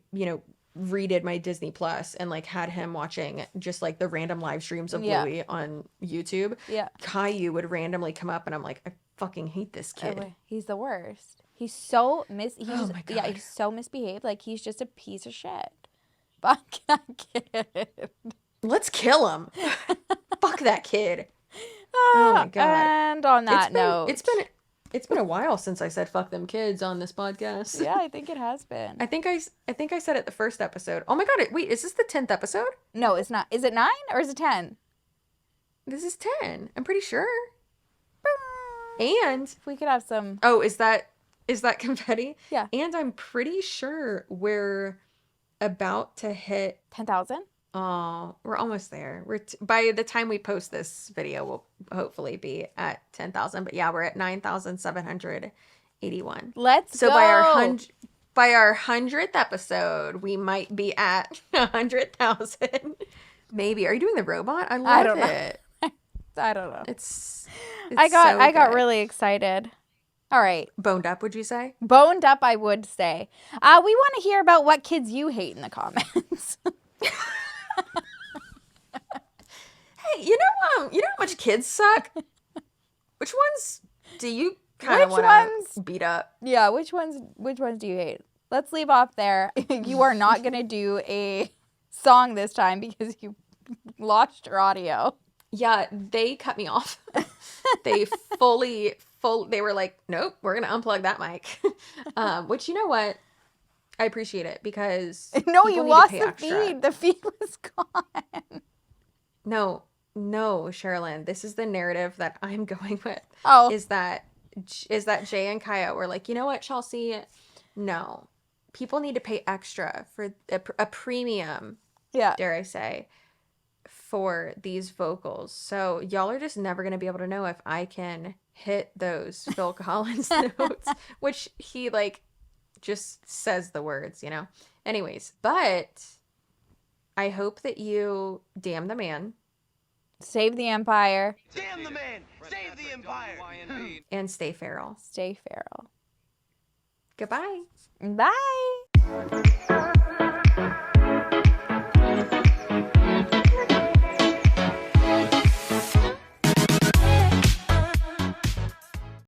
redid my Disney Plus and like had him watching just like the random live streams of Bluey on YouTube. Yeah. Caillou would randomly come up and I'm like, I fucking hate this kid. Oh, he's the worst. He's so my God. Yeah, he's so misbehaved. Like he's just a piece of shit. Fuck that kid. Let's kill him. Fuck that kid. Oh my God. And on that note. It's been a while since I said "fuck them kids" on this podcast. Yeah, I think it has been. I think I said it the first episode. Oh my god! Wait, is this the 10th episode? No, it's not. Is it 9 or is it 10? This is 10. I'm pretty sure. And If we could have some. oh, is that confetti? Yeah. And I'm pretty sure we're about to hit 10,000? Oh, we're almost there. By the time we post this video, we'll hopefully be at 10,000. But yeah, we're at 9,781. Let's So go. by our 100th episode, we might be at 100,000. Maybe. Are you doing the robot? I love don't know. it. I don't know. It's I got good. really excited. All right. Boned up, would you say? Boned up, I would say. We want to hear about what kids you hate in the comments. Hey, you know how much kids suck? Which ones do you kind of Which want ones? to beat up? Yeah, which ones do you hate? Let's leave off there. You are not going to do a song this time because you lost your audio. Yeah, they cut me off. They they were like, nope, we're going to unplug that mic. Which, you know what? I appreciate it because No, people you need to lost pay the extra. feed. The feed was gone. No, Sherilyn, this is the narrative that I'm going with. Oh. Is that Jay and Kaya were like, you know what, Chelsea? No. People need to pay extra for a premium, Yeah. dare I say, for these vocals. So y'all are just never going to be able to know if I can hit those Phil Collins notes, which he like just says the words, you know? Anyways, but I hope that you damn the man. Save the empire. Damn the man! Save the empire! And stay feral. Stay feral. Goodbye. Bye.